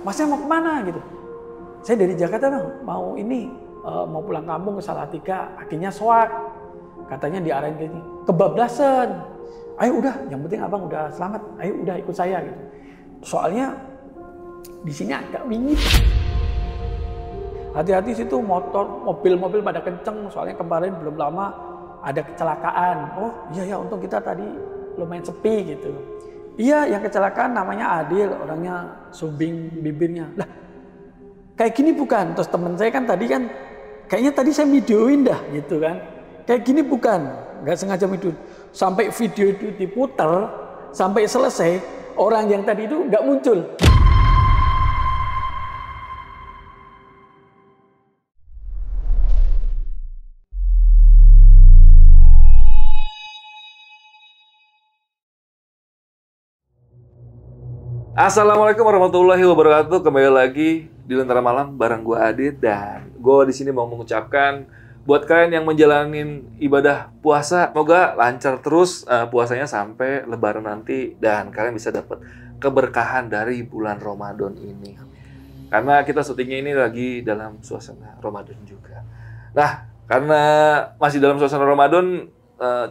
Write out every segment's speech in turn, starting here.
Masnya mau kemana gitu? Saya dari Jakarta bang, mau ini, mau pulang kampung ke Salatiga, akhirnya soak. Katanya diarahin ke sini, kebablasan. Ayo udah, yang penting abang udah selamat, ayo udah ikut saya gitu. Soalnya di sini agak wingit. Hati-hati situ motor, mobil-mobil pada kenceng, soalnya kemarin belum lama ada kecelakaan. Oh iya ya, untung kita tadi lumayan sepi gitu. Iya, yang kecelakaan namanya Adil, orangnya sumbing bibirnya. Lah, kayak gini bukan? Terus temen saya kan tadi kan, kayaknya tadi saya videoin dah gitu kan. Kayak gini bukan, nggak sengaja video. Sampai video itu diputar, sampai selesai, orang yang tadi itu nggak muncul. Assalamualaikum warahmatullahi wabarakatuh. Kembali lagi di Lentera Malam bareng gue Adit, dan gue di sini mau mengucapkan buat kalian yang menjalanin ibadah puasa, semoga lancar terus puasanya sampai Lebaran nanti, dan kalian bisa dapat keberkahan dari bulan Ramadan ini. Karena kita syutingnya ini lagi dalam suasana Ramadan juga. Nah, karena masih dalam suasana Ramadan,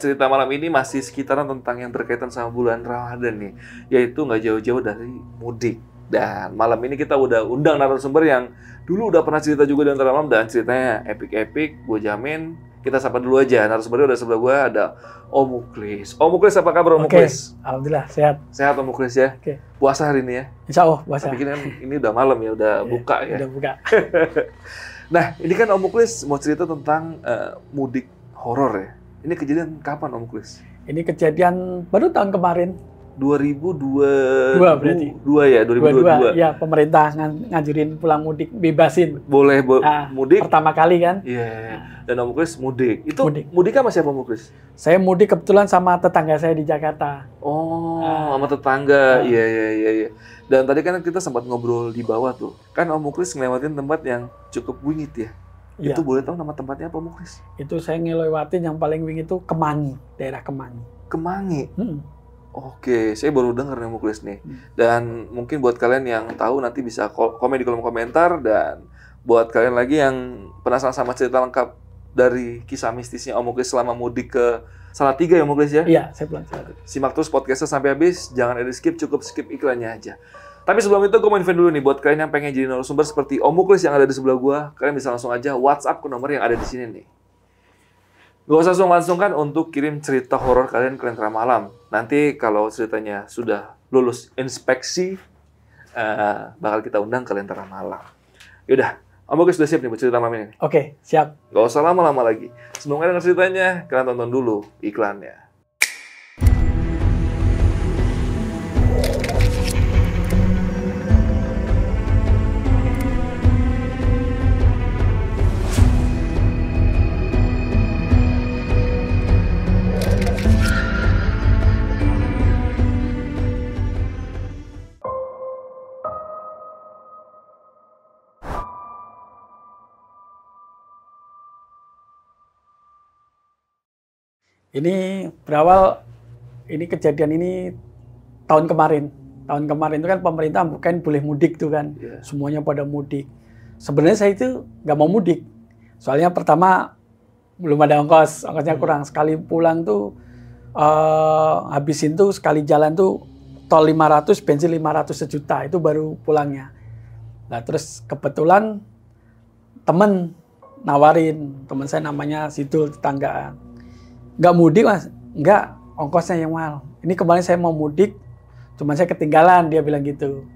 cerita malam ini masih sekitaran tentang yang berkaitan sama bulan Ramadan nih, yaitu nggak jauh-jauh dari mudik. Dan malam ini kita udah undang narasumber yang dulu udah pernah cerita juga di Lentera Malam, dan ceritanya epic-epic. Gue jamin, kita sapa dulu aja. Narasumbernya udah sebelah gue, ada Om Muklis. Om Muklis, apa kabar Om Muklis? Alhamdulillah sehat. Sehat Om Muklis ya. Puasa hari ini ya? Insya Allah puasa. Tapi ini udah malam ya, udah buka ya. Udah buka. Nah, ini kan Om Muklis mau cerita tentang mudik horor ya. Ini kejadian kapan Om Muklis? Ini kejadian baru tahun kemarin. 2022 berarti. 2022. Ya, pemerintah ngajurin pulang mudik, bebasin. Boleh mudik. Pertama kali kan? Iya. Dan Om Muklis mudik. Itu mudiknya sama siapa Om Muklis? Saya mudik kebetulan sama tetangga saya di Jakarta. Oh, sama tetangga. Iya. Dan tadi kan kita sempat ngobrol di bawah tuh. Kan Om Muklis ngelewatin tempat yang cukup wingit ya. Ya. Itu boleh tahu nama tempatnya apa Om Muklis? Itu saya ngelewatin yang paling wingit itu Kemangi, daerah Kemangi. Kemangi? Oke, saya baru dengar nih Om Muklis nih. Dan mungkin buat kalian yang tahu nanti bisa komen di kolom komentar. Dan buat kalian lagi yang penasaran sama cerita lengkap dari kisah mistisnya Om Muklis selama mudik ke Salatiga ya Om Muklis ya? Iya, saya pulang Salatiga. Simak terus podcastnya sampai habis, jangan ada skip, cukup skip iklannya aja. Tapi sebelum itu gue mau info dulu nih, buat kalian yang pengen jadi narasumber seperti Om Muklis yang ada di sebelah gue, kalian bisa langsung aja WhatsApp ke nomor yang ada di sini nih. Gak usah sungkan-sungkan untuk kirim cerita horor kalian ke Lentera Malam. Nanti kalau ceritanya sudah lulus inspeksi, bakal kita undang ke Lentera Malam. Yaudah, Om Muklis sudah siap nih buat cerita malam ini? Oke, siap. Gak usah lama-lama lagi. Sebelum kalian denger ceritanya, kalian tonton dulu iklannya. Ini berawal, ini kejadian ini tahun kemarin. Tahun kemarin itu kan pemerintah bukan boleh mudik tuh kan. Semuanya pada mudik. Sebenarnya saya itu nggak mau mudik. Soalnya pertama belum ada ongkosnya kurang. Sekali pulang tuh habisin tuh sekali jalan tuh tol 500, bensin 500 sejuta, itu baru pulangnya. Nah terus kebetulan temen nawarin, teman saya namanya Sidul, tetanggaan. Nggak mudik mas, nggak, ongkosnya yang mahal. Ini kemarin saya mau mudik, cuman saya ketinggalan, dia bilang gitu.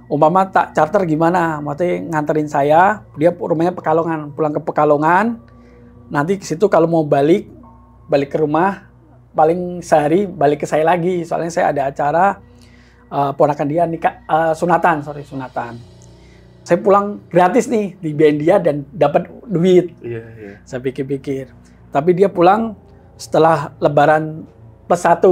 Umpama tak charter gimana, maksudnya nganterin saya, dia rumahnya Pekalongan, pulang ke Pekalongan, nanti ke situ kalau mau balik ke rumah, paling sehari balik ke saya lagi, soalnya saya ada acara ponakan dia nikah, sunatan. Saya pulang gratis nih, dibiayain dia dan dapat duit. Saya pikir-pikir, tapi dia pulang setelah Lebaran +1.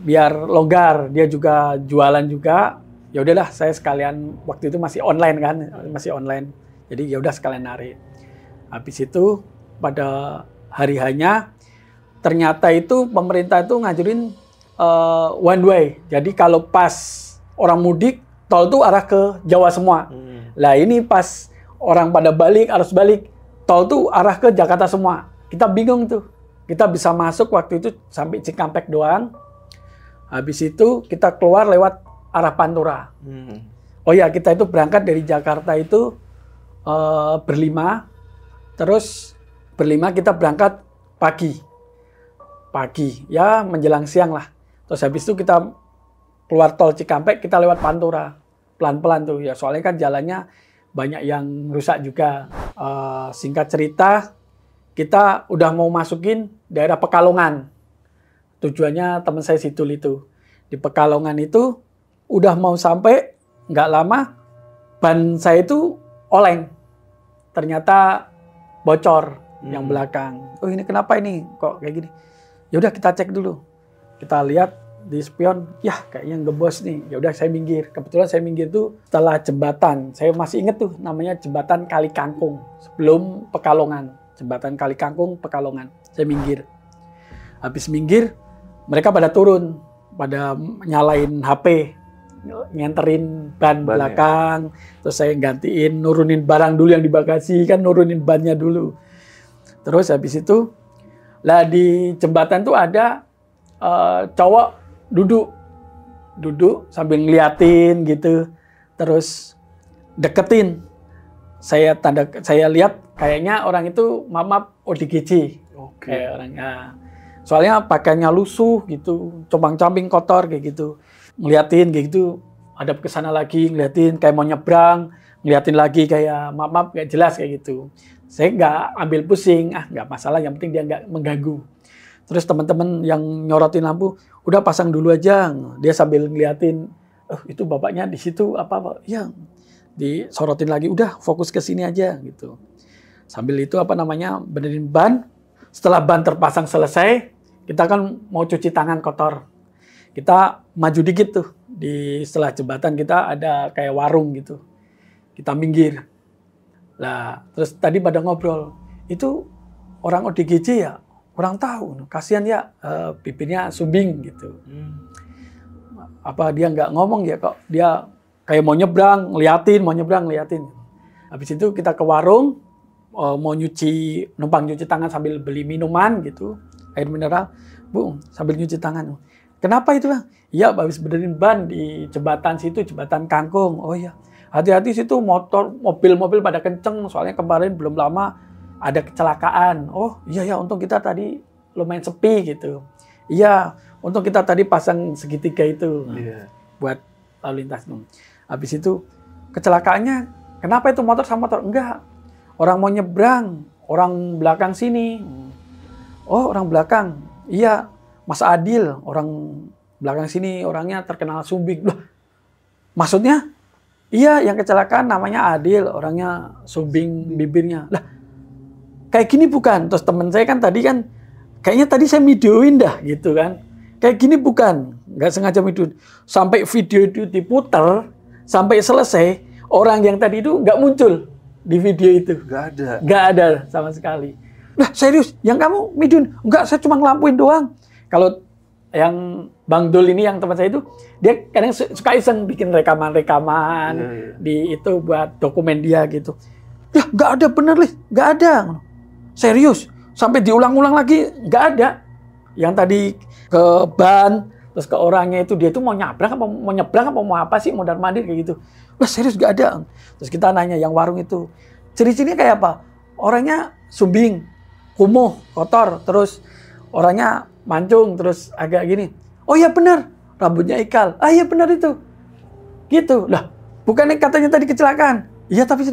Biar longgar, dia juga jualan juga. Ya udahlah, saya sekalian waktu itu masih online kan, Jadi ya udah sekalian narik. Habis itu pada hari hanya ternyata itu pemerintah itu ngajurin one way. Jadi kalau pas orang mudik, tol tuh arah ke Jawa semua. Lah ini pas orang pada balik, arus balik, tol tuh arah ke Jakarta semua. Kita bingung tuh. Kita bisa masuk waktu itu sampai Cikampek doang. Habis itu kita keluar lewat arah Pantura. Oh ya, kita itu berangkat dari Jakarta itu berlima. Terus berlima kita berangkat pagi. Ya menjelang siang lah. Terus habis itu kita keluar tol Cikampek, kita lewat Pantura. Pelan-pelan tuh ya, soalnya kan jalannya banyak yang rusak juga. Singkat cerita, kita udah mau masukin daerah Pekalongan. Tujuannya teman saya Sidul itu. Di Pekalongan itu udah mau sampai, nggak lama ban saya itu oleng. Ternyata bocor yang belakang. Oh ini kenapa ini kok kayak gini? Ya udah kita cek dulu. Kita lihat di spion, ya kayaknya ngebos nih. Ya udah saya minggir. Kebetulan saya minggir tuh setelah jembatan. Saya masih inget tuh namanya jembatan Kali Kangkung sebelum Pekalongan. Jembatan Kali Kangkung Pekalongan. Saya minggir. Habis minggir, mereka pada turun, pada nyalain HP, nyenterin ban belakang. Terus saya gantiin, nurunin barang dulu yang di bagasi, kan nurunin bannya dulu. Terus habis itu, lah di jembatan tuh ada cowok duduk sambil ngeliatin gitu, terus deketin. Saya lihat kayaknya orang itu maaf ODGJ. Kayak orangnya. Soalnya pakaiannya lusuh gitu, compang-camping kotor kayak gitu. Ngeliatin kayak gitu, hadap ke sana lagi ngeliatin kayak mau nyebrang, ngeliatin lagi kayak maaf nggak jelas kayak gitu. Saya nggak ambil pusing, nggak masalah, yang penting dia nggak mengganggu. Terus teman-teman yang nyorotin lampu, udah pasang dulu aja. Dia sambil ngeliatin, itu bapaknya di situ apa? Ya, disorotin lagi, udah fokus ke sini aja gitu. Sambil itu benerin ban. Setelah ban terpasang selesai, kita kan mau cuci tangan kotor. Kita maju dikit tuh, di setelah jembatan kita ada kayak warung gitu. Kita minggir. Lah, terus tadi pada ngobrol, itu orang ODGJ ya, orang tahu, kasihan ya, bibirnya sumbing gitu. Apa dia nggak ngomong ya kok, dia kayak mau nyebrang, ngeliatin. Habis itu kita ke warung, mau numpang nyuci tangan sambil beli minuman gitu, air mineral. Bu, sambil nyuci tangan. Kenapa itu Bang? Iya, habis benerin ban di jembatan situ, jembatan Kangkung. Oh iya. Hati-hati situ mobil-mobil pada kenceng, soalnya kemarin belum lama ada kecelakaan. Oh iya ya, untung kita tadi lumayan sepi gitu. Iya, untung kita tadi pasang segitiga itu buat lalu lintas. Habis itu kecelakaannya, kenapa itu motor sama motor? Enggak, orang mau nyebrang, orang belakang sini. Oh orang belakang, iya Mas Adil, orang belakang sini orangnya terkenal sumbing. Loh, maksudnya? Iya, yang kecelakaan namanya Adil, orangnya sumbing bibirnya. Lah, kayak gini bukan? Terus temen saya kan tadi kan, kayaknya tadi saya videoin dah gitu kan. Kayak gini bukan? Nggak sengaja videoin. Sampai video itu diputer, sampai selesai, orang yang tadi itu nggak muncul di video itu. Nggak ada sama sekali. Lah serius, yang kamu videoin? Nggak, saya cuma ngelampuin doang. Kalau yang Bang Dul ini yang teman saya itu, dia kadang suka iseng bikin rekaman-rekaman di itu buat dokumen dia gitu. Ya nggak ada bener Lis, nggak ada. Serius, sampai diulang-ulang lagi nggak ada. Yang tadi ke ban, terus ke orangnya itu, dia itu mau nyebrang apa mau apa sih, mondar mandir kayak gitu. Wah serius nggak ada. Terus kita nanya yang warung itu, ciri-cirinya kayak apa? Orangnya sumbing, kumuh, kotor, terus orangnya mancung, terus agak gini. Oh iya benar, rambutnya ikal. Ah iya benar itu. Gitu. Lah, bukannya katanya tadi kecelakaan. Iya tapi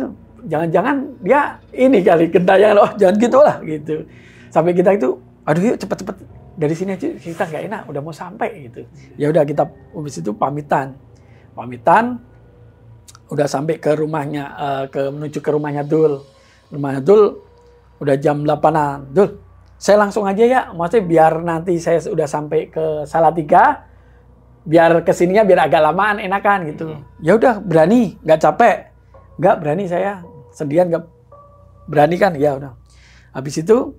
jangan-jangan dia ini kali gentayangan. Oh jangan gitu lah gitu. Sampai kita itu, aduh yuk cepet-cepet dari sini aja, kita nggak enak, udah mau sampai gitu. Ya udah kita habis itu pamitan, udah sampai ke rumahnya, menuju ke rumahnya Dul. Rumahnya Dul udah jam 8-an. Dul, saya langsung aja ya, maksudnya biar nanti saya udah sampai ke Salatiga, biar kesininya biar agak lamaan, enakan gitu. Ya udah, berani, nggak capek? Nggak berani saya, sendirian nggak berani kan? Ya udah. Habis itu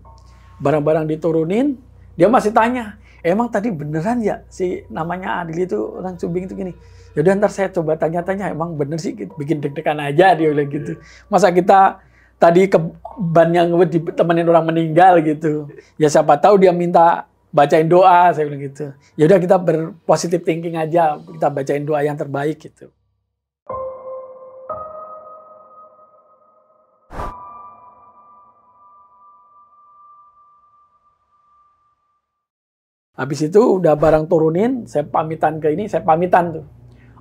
barang-barang diturunin, dia masih tanya, emang tadi beneran ya si namanya Adil itu orang Subing itu gini. Yaudah ntar saya coba tanya-tanya, emang bener sih bikin deg-degan aja dia bilang gitu. Masa kita tadi ke ban yang ditemenin orang meninggal gitu. Ya siapa tahu dia minta bacain doa, saya bilang gitu. Yaudah kita berpositif thinking aja, kita bacain doa yang terbaik gitu. Habis itu udah barang turunin, saya pamitan ke ini, saya pamitan tuh.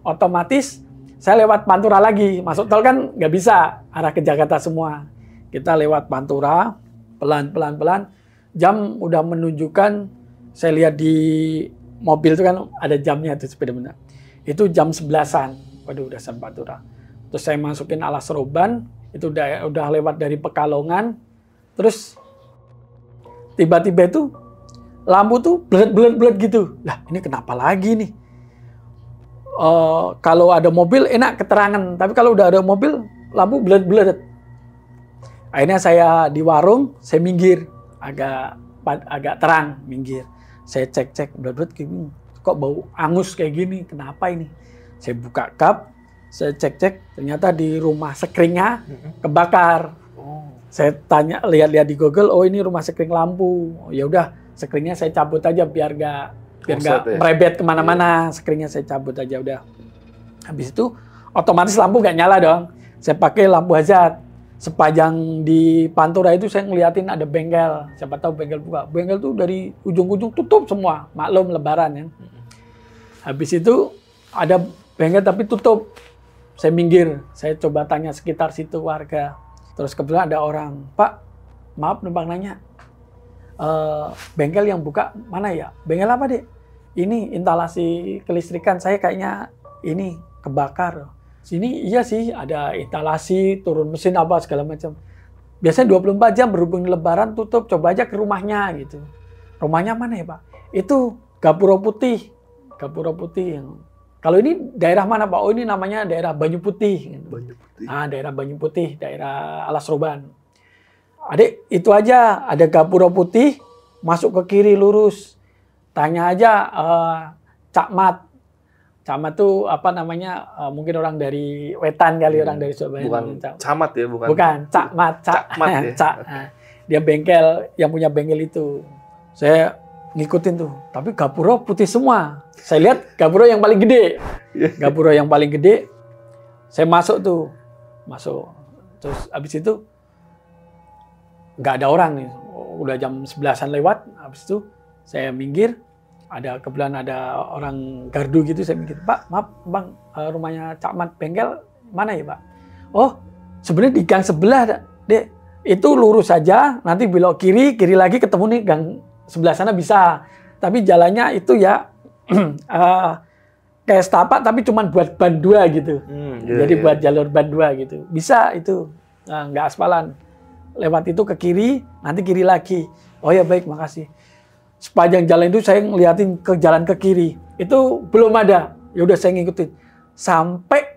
Otomatis saya lewat Pantura lagi, masuk tol kan nggak bisa, arah ke Jakarta semua. Kita lewat Pantura, pelan-pelan, jam udah menunjukkan, saya lihat di mobil itu kan ada jamnya tuh sepeda benar. Itu jam 11-an, waduh udah sampai Pantura. Terus saya masukin Alas Roban, itu udah lewat dari Pekalongan, terus tiba-tiba itu lampu tuh belet gitu. Lah ini kenapa lagi nih? Kalau ada mobil enak keterangan, tapi kalau udah ada mobil lampu belet. Akhirnya saya di warung, saya minggir, agak terang minggir. Saya cek belet gini. Kok bau angus kayak gini? Kenapa ini? Saya buka kap, saya cek, ternyata di rumah sekringnya kebakar. Saya tanya, lihat di Google, oh ini rumah sekring lampu. Ya udah, sekringnya saya cabut aja biar nggak merebet kemana-mana. Sekringnya saya cabut aja udah. Habis itu otomatis lampu nggak nyala dong. Saya pakai lampu hazard. Sepanjang di Pantura itu saya ngeliatin ada bengkel. Siapa tahu bengkel buka. Bengkel tuh dari ujung-ujung tutup semua. Maklum lebaran ya. Habis itu ada bengkel tapi tutup. Saya minggir. Saya coba tanya sekitar situ warga. Terus kebetulan ada orang, Pak, maaf numpang nanya. Bengkel yang buka mana ya? Bengkel apa, Dek? Ini instalasi kelistrikan saya kayaknya ini kebakar. Sini iya sih ada instalasi, turun mesin apa segala macam. Biasanya 24 jam berhubung lebaran tutup, coba aja ke rumahnya gitu. Rumahnya mana ya, Pak? Itu Gapura Putih. Gapura Putih yang kalau ini daerah mana, Pak? Oh, ini namanya daerah Banyu Putih. Banyu Putih. Ah, daerah Banyu Putih, daerah Alas Roban. Adik, itu aja ada Gapura Putih, masuk ke kiri lurus. Tanya aja Cak Mat. Cak Mat tuh apa namanya? Mungkin orang dari Wetan kali, orang dari Surabaya. Bukan Camat ya, bukan. Bukan, Cak Mat, Cak Mat ya. Cak. Dia bengkel, yang punya bengkel itu. Saya ngikutin tuh, tapi Gapura putih semua. Saya lihat Gapura yang paling gede. Gapura yang paling gede. Saya masuk tuh. Masuk. Terus habis itu nggak ada orang nih. Udah jam 11-an lewat. Habis itu saya minggir. Kebetulan ada orang gardu gitu. Saya minggir, Pak, maaf Bang, rumahnya Cak Mat bengkel mana ya, Pak? Oh, sebenarnya di gang sebelah, Dek. Itu lurus saja, nanti belok kiri lagi ketemu nih gang sebelah sana bisa. Tapi jalannya itu ya kayak setapak tapi cuma buat ban 2 gitu. Jadi buat jalur ban 2 gitu. Bisa itu. Nah, nggak aspalan. Lewat itu ke kiri, nanti kiri lagi. Oh ya baik, makasih. Sepanjang jalan itu saya ngeliatin ke jalan ke kiri. Itu belum ada. Ya udah saya ngikutin. Sampai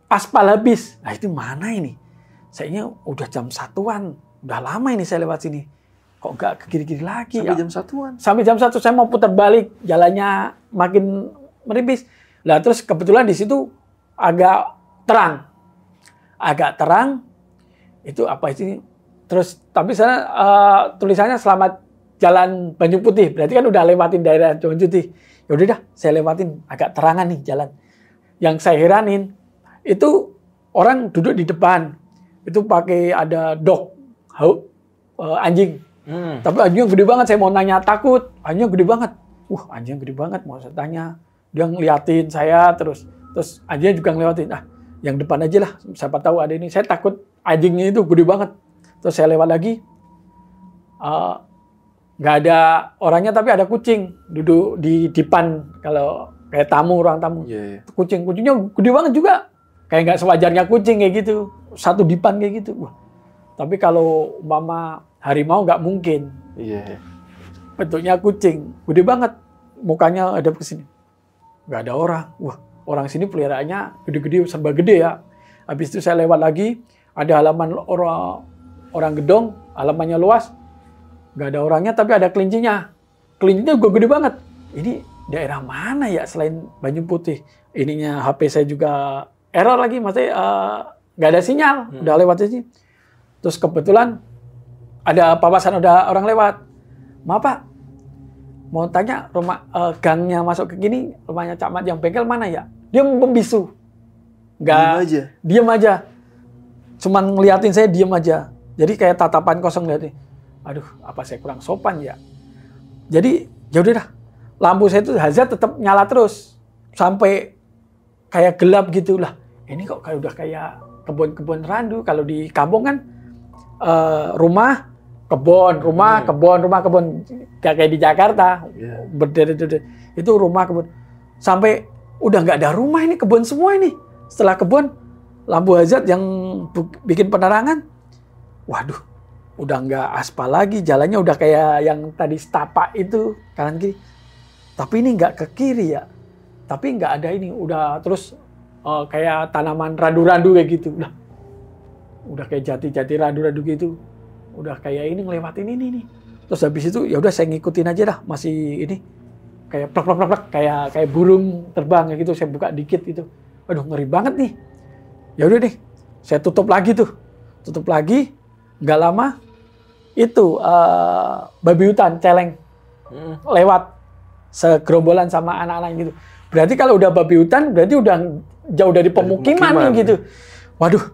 aspal habis. Nah itu mana ini? Sayanya udah jam 1-an. Udah lama ini saya lewat sini. Kok nggak ke kiri-kiri lagi? Sampai jam 1-an? Sampai jam 1 saya mau putar balik. Jalannya makin meripis. Lah terus kebetulan di situ agak terang. Agak terang. Itu apa sih? Terus tapi sana tulisannya selamat jalan Banyu Putih. Berarti kan udah lewatin daerah Banyu Putih. Ya udah dah, saya lewatin agak terangan nih jalan. Yang saya heranin itu orang duduk di depan. Itu pakai ada dog, anjing. Tapi anjingnya gede banget, saya mau nanya takut. Anjingnya gede banget. Anjingnya gede banget, mau saya tanya. Dia ngeliatin saya terus anjingnya juga ngeliatin. Yang depan aja lah, siapa tahu ada ini. Saya takut anjingnya itu gede banget. Terus saya lewat lagi. Nggak ada orangnya tapi ada kucing duduk di dipan kalau kayak tamu, ruang tamu. Kucingnya gede banget juga. Kayak nggak sewajarnya kucing kayak gitu. Satu dipan kayak gitu. Tapi kalau umpama harimau nggak mungkin. Bentuknya kucing. Gede banget. Mukanya ada ke sini. Nggak ada orang. Orang sini peliharaannya gede-gede, serba gede ya. Habis itu saya lewat lagi. Ada halaman orang gedong. Halamannya luas. Nggak ada orangnya tapi ada kelincinya. Kelincinya juga gede banget. ini daerah mana ya selain Banyu Putih? Ininya HP saya juga error lagi, maksudnya nggak ada sinyal, udah lewat sini. Terus kebetulan ada papasan, udah orang lewat. Maaf Pak, mau tanya rumah gangnya masuk ke gini, rumahnya Cak Mat yang bengkel mana ya? Dia membisu. Nggak, diem aja. Cuman ngeliatin saya, diem aja. Jadi kayak tatapan kosong liatin. Aduh, apa saya kurang sopan ya? Jadi ya udah dah. Lampu saya itu hazard tetap nyala terus sampai kayak gelap gitu lah. Ini kok kayak udah kayak kebun-kebun randu. Kalau di kampung kan rumah, kebun, rumah, kebun. Kayak di Jakarta. Berderet-deret. Itu rumah, kebun. Sampai udah nggak ada rumah, ini kebun semua ini. Setelah kebun, lampu hazard yang bikin penerangan, waduh, udah nggak aspal lagi. Jalannya udah kayak yang tadi setapak itu, kanan kiri. Tapi ini nggak ke kiri ya. Tapi nggak ada ini. Udah terus kayak tanaman randu-randu kayak gitu. Udah kayak jati-jati randu-randu gitu. Udah kayak ini ngelewatin ini nih. Terus habis itu ya udah saya ngikutin aja dah. Masih ini kayak plak kayak burung terbang kayak gitu. Saya buka dikit gitu. Aduh, ngeri banget nih. Ya udah deh. Saya tutup lagi tuh. Tutup lagi. Nggak lama itu babi hutan celeng lewat segerombolan sama anak-anak gitu. Berarti kalau udah babi hutan, berarti udah jauh dari pemukiman nih gitu. Waduh,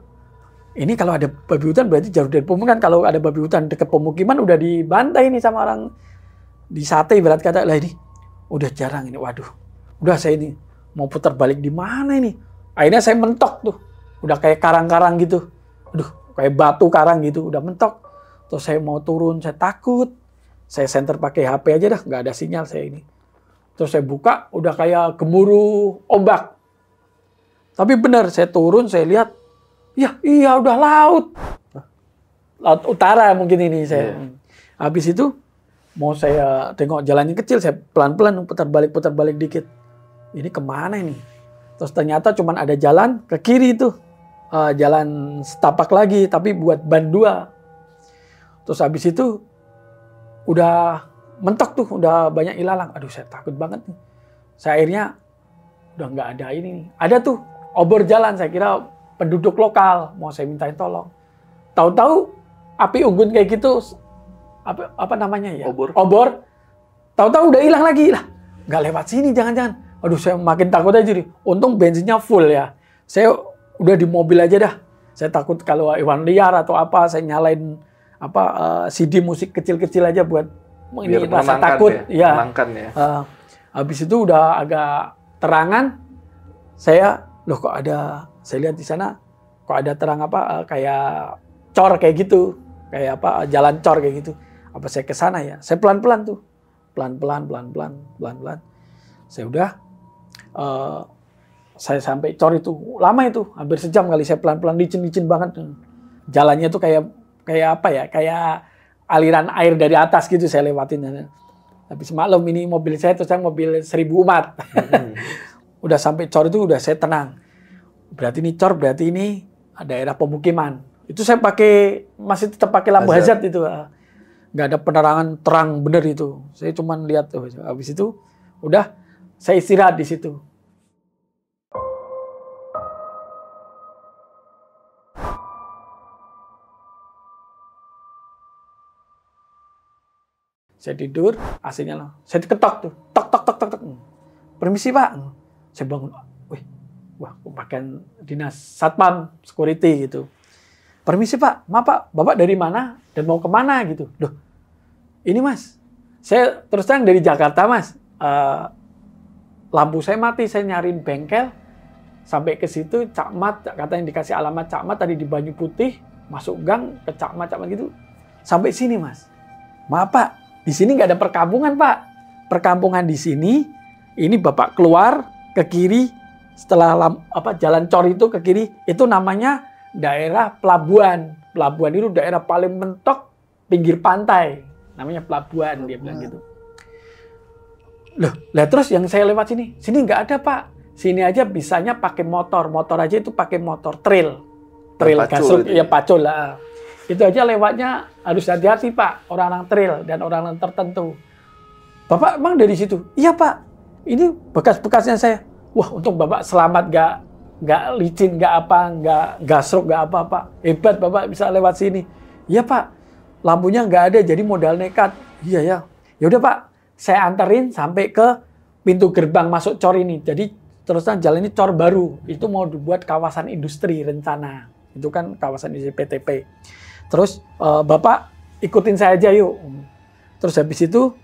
ini kalau ada babi hutan berarti jauh dari pemukiman. Kalau ada babi hutan dekat pemukiman udah dibantai nih sama orang, di sate ibarat kata. Lah ini udah jarang ini. Waduh, udah saya ini mau putar balik di mana ini? Akhirnya saya mentok tuh. Udah kayak karang-karang gitu. Aduh, kayak batu karang gitu. Udah mentok. Terus saya mau turun, saya takut. Saya senter pakai HP aja dah, nggak ada sinyal saya ini. Terus saya buka, udah kayak gemuruh ombak. Tapi benar, saya turun, saya lihat, iya udah laut. Laut utara mungkin ini saya. Habis itu, mau saya tengok jalannya kecil, saya pelan-pelan putar balik dikit. Ini kemana ini? Terus ternyata cuma ada jalan ke kiri itu. Jalan setapak lagi, tapi buat ban 2. Terus habis itu, udah mentok tuh, udah banyak ilalang. Aduh, saya takut banget nih. Saya akhirnya udah nggak ada ini nih. Ada tuh obor jalan, saya kira penduduk lokal mau saya mintain tolong. Tahu-tahu api unggun kayak gitu, apa namanya ya? Obor. Tahu-tahu udah hilang lagi lah. Nggak lewat sini, jangan-jangan. Aduh, saya makin takut aja nih. Untung bensinnya full ya. Saya udah di mobil aja dah. Saya takut kalau hewan liar atau apa, saya nyalain CD musik kecil-kecil aja buat ini rasa takut ya. Habis itu udah agak terangan, saya kok ada, saya lihat di sana kok ada terang kayak cor kayak gitu, kayak jalan cor kayak gitu. Apa saya ke sana ya? Saya pelan-pelan tuh, pelan-pelan. Saya udah saya sampai cor itu lama itu, hampir sejam kali saya pelan-pelan, licin banget. Jalannya tuh kayak aliran air dari atas gitu saya lewatin. Habis maklum ini mobil saya terus mobil 1000 umat. Udah sampai cor itu udah saya tenang. Berarti ini cor, berarti ini daerah pemukiman. Itu saya masih tetap pakai lampu hazard itu. Nggak ada penerangan terang bener itu. Saya cuma lihat tuh. Habis itu udah saya istirahat di situ. Saya tidur, AC-nya lah. Saya diketok tuh. Tok. Permisi Pak. Saya bangun. Wah, pakaian dinas satpam, security gitu. Permisi Pak, maaf Pak, Bapak dari mana dan mau kemana gitu. Loh, ini Mas, saya terus terang dari Jakarta Mas. Lampu saya mati, saya nyariin bengkel. Sampai ke situ, Cak Mat, katanya dikasih alamat Cak Mat tadi di Banyu Putih. Masuk gang ke Cak Mat gitu. Sampai sini Mas. Maaf Pak, di sini nggak ada perkampungan, Pak. Perkampungan di sini, ini Bapak keluar ke kiri, setelah jalan cor itu ke kiri, itu namanya daerah pelabuhan. Pelabuhan itu daerah paling mentok pinggir pantai. Namanya pelabuhan, dia bilang gitu. Lah terus yang saya lewat sini nggak ada Pak. Sini aja bisanya pakai motor aja itu pakai motor trail gasol, ya pacul lah. Itu aja lewatnya harus hati-hati Pak, orang-orang trail dan orang-orang tertentu. Bapak emang dari situ? Iya Pak, ini bekas-bekasnya saya. Wah, untung Bapak selamat, nggak licin, nggak apa, nggak gasrok, nggak apa-apa. Hebat Bapak bisa lewat sini. Iya Pak, lampunya nggak ada, jadi modal nekat. Iya ya. Ya udah Pak, saya anterin sampai ke pintu gerbang masuk cor ini. Jadi terusnya jalan ini cor baru. Itu mau dibuat kawasan industri rencana. Itu kan kawasan industri PTP. Terus Bapak ikutin saya aja yuk. Terus habis itu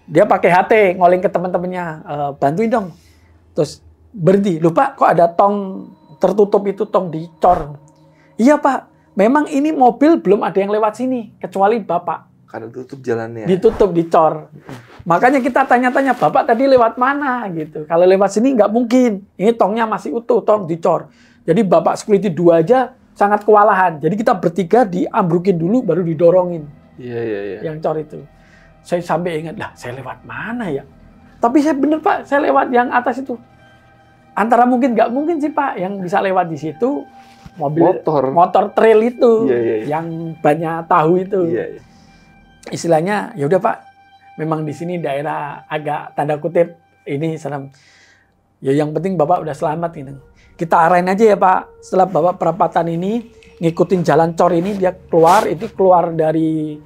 dia pakai HT ngoling ke teman-temannya, bantuin dong. Terus berhenti. Loh Pak, kok ada tong tertutup itu, tong dicor? Iya Pak, memang ini mobil belum ada yang lewat sini kecuali Bapak. Karena tutup jalannya. Ditutup, dicor. Makanya kita tanya-tanya, Bapak tadi lewat mana gitu. Kalau lewat sini nggak mungkin. Ini tongnya masih utuh, tong dicor. Jadi Bapak security 2 aja sangat kewalahan. Jadi kita bertiga diambrukin dulu baru didorongin. Iya. Yang cor itu. Saya sampai ingat, lah saya lewat mana ya? Tapi saya bener Pak, saya lewat yang atas itu. Antara mungkin nggak mungkin sih Pak, yang bisa lewat di situ motor trail itu, yang banyak tahu itu. Iya. Istilahnya, ya udah Pak, memang di sini daerah agak tanda kutip ini serem. Ya yang penting Bapak udah selamat gitu. Kita arahin aja ya Pak. Setelah Bapak perapatan ini ngikutin jalan cor ini, dia keluar dari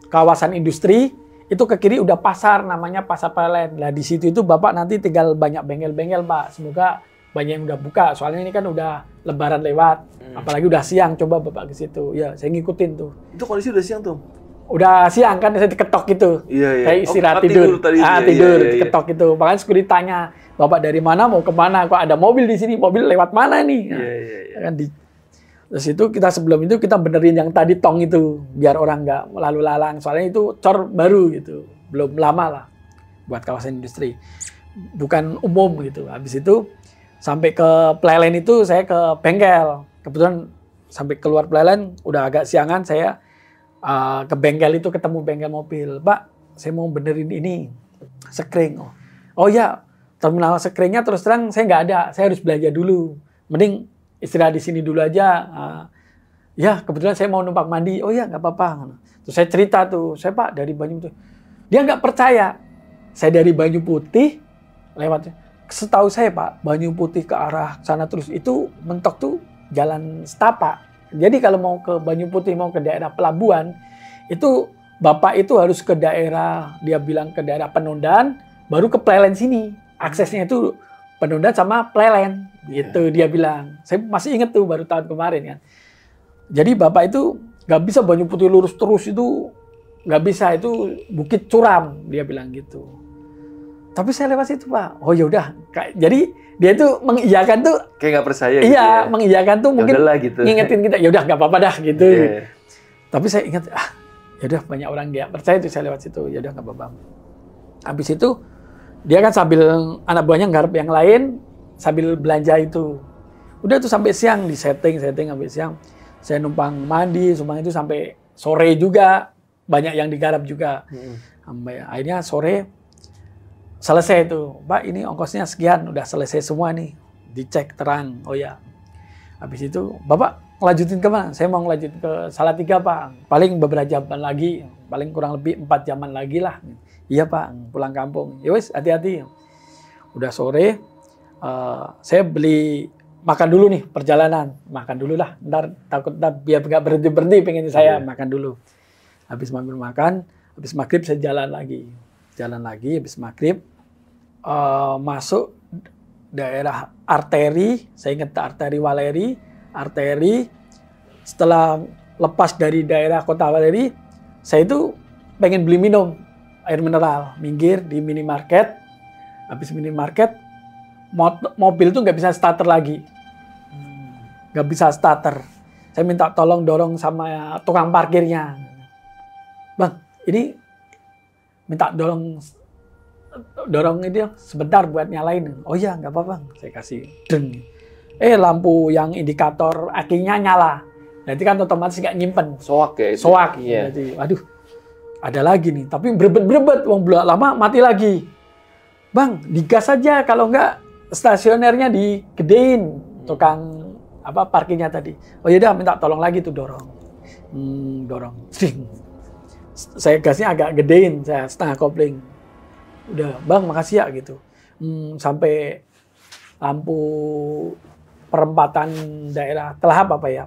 kawasan industri, itu ke kiri udah pasar, namanya Pasar Plelen. Nah di situ itu Bapak nanti tinggal banyak bengkel-bengkel Pak. Semoga banyak yang udah buka. Soalnya ini kan udah Lebaran lewat. Apalagi udah siang, coba Bapak ke situ. Ya, saya ngikutin tuh. Itu kondisi udah siang tuh? Udah siang kan, saya diketok gitu. Iya. Saya istirahat tidur. Tidur, diketok gitu. Makanya security tanya, Bapak dari mana mau kemana? Kok ada mobil di sini? Mobil lewat mana nih? Iya. Kan terus itu sebelum itu kita benerin yang tadi tong itu. Biar orang nggak lalu lalang. Soalnya itu cor baru gitu. Belum lama lah buat kawasan industri. Bukan umum gitu. Habis itu sampai ke Plelen itu saya ke bengkel. Kebetulan sampai keluar Plelen udah agak siangan, saya ke bengkel itu ketemu bengkel mobil. Pak, saya mau benerin ini sekring. Oh ya, terminal sekringnya terus terang saya nggak ada. Saya harus belanja dulu. Mending istirahat di sini dulu aja. Ya kebetulan saya mau numpang mandi. Oh ya nggak apa-apa. Terus saya cerita tuh, saya Pak dari Banyu Putih. Dia nggak percaya. Saya dari Banyu Putih lewatnya. Setahu saya Pak, Banyu Putih ke arah sana terus itu mentok tuh jalan setapak. Jadi kalau mau ke Banyu Putih, mau ke daerah pelabuhan, itu Bapak itu harus ke daerah, dia bilang ke daerah Penondan, baru ke Plelen sini. Aksesnya itu Penondan sama Plelen, gitu dia bilang. Saya masih ingat tuh baru tahun kemarin kan. Jadi Bapak itu nggak bisa Banyu Putih lurus terus itu, nggak bisa, itu bukit curam, dia bilang gitu. Tapi saya lewat situ Pak. Oh ya udah. Jadi dia itu mengiyakan tuh. Kayak nggak percaya. Iya, gitu ya. Mengiyakan tuh mungkin gitu. Ngingetin kita. Ya udah nggak apa-apa dah gitu. Tapi saya ingat, ya udah banyak orang nggak percaya tuh saya lewat situ. Ya udah nggak apa-apa. Habis itu dia kan sambil anak buahnya nggarap yang lain sambil belanja itu. Udah tuh sampai siang di setting sampai siang. Saya numpang mandi, sumpah itu sampai sore juga banyak yang digarap juga. Sampai akhirnya sore selesai itu, Pak ini ongkosnya sekian, udah selesai semua nih, dicek terang, oh ya. Habis itu, Bapak ngelanjutin ke mana? Saya mau ngelanjutin ke Salatiga Pak, paling beberapa jaman lagi, paling kurang lebih 4 jaman lagi lah. Iya Pak, pulang kampung. Ya wes, hati-hati. Udah sore, saya beli makan dulu nih perjalanan, makan dulu lah, takut biar nggak berhenti pengen saya makan dulu. Habis makan, habis maghrib saya jalan lagi, habis maghrib. Masuk daerah arteri, saya ingat arteri Waleri, setelah lepas dari daerah kota Waleri, saya itu pengen beli minum, air mineral, minggir di minimarket, habis minimarket, mobil itu nggak bisa starter lagi, nggak bisa starter, saya minta tolong dorong sama tukang parkirnya, Bang, ini minta dorong ini sebentar buat nyalain. Oh iya nggak apa-apa, saya kasih deng. Lampu yang indikator akinya nyala. Nanti kan otomatis nggak nyimpen. Soak ya itu. Soak. Iya. Jadi, waduh, ada lagi nih. Tapi berebet, uang belak lama mati lagi. Bang, digas aja kalau nggak stasionernya digedein tukang parkirnya tadi. Oh iya dah, minta tolong lagi tuh dorong. Dorong. Saya gasnya agak gedein, saya setengah kopling. Udah, Bang, makasih ya gitu. Sampai lampu perempatan daerah Telahap apa ya?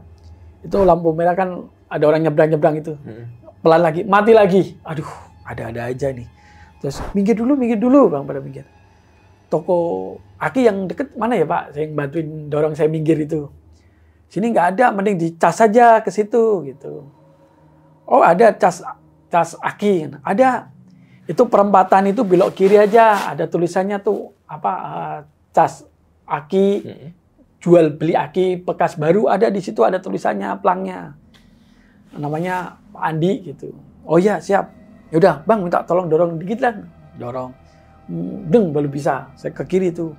Itu lampu merah kan ada orang nyebrang-nyebrang itu. Pelan lagi, mati lagi. Aduh, ada-ada aja nih. Terus minggir dulu, Bang, pada minggir. Toko aki yang deket mana ya, Pak? Saya yang bantuin dorong saya minggir itu. Sini nggak ada, mending dicas saja ke situ gitu. Oh, ada cas aki. Ada. Itu perempatan itu belok kiri aja, ada tulisannya tuh apa cas aki, jual beli aki bekas baru, ada di situ, ada tulisannya, pelangnya. Namanya Pak Andi gitu. Oh iya, siap. Yaudah, Bang, minta tolong dorong dikit lah. Dorong. Baru bisa. Saya ke kiri tuh.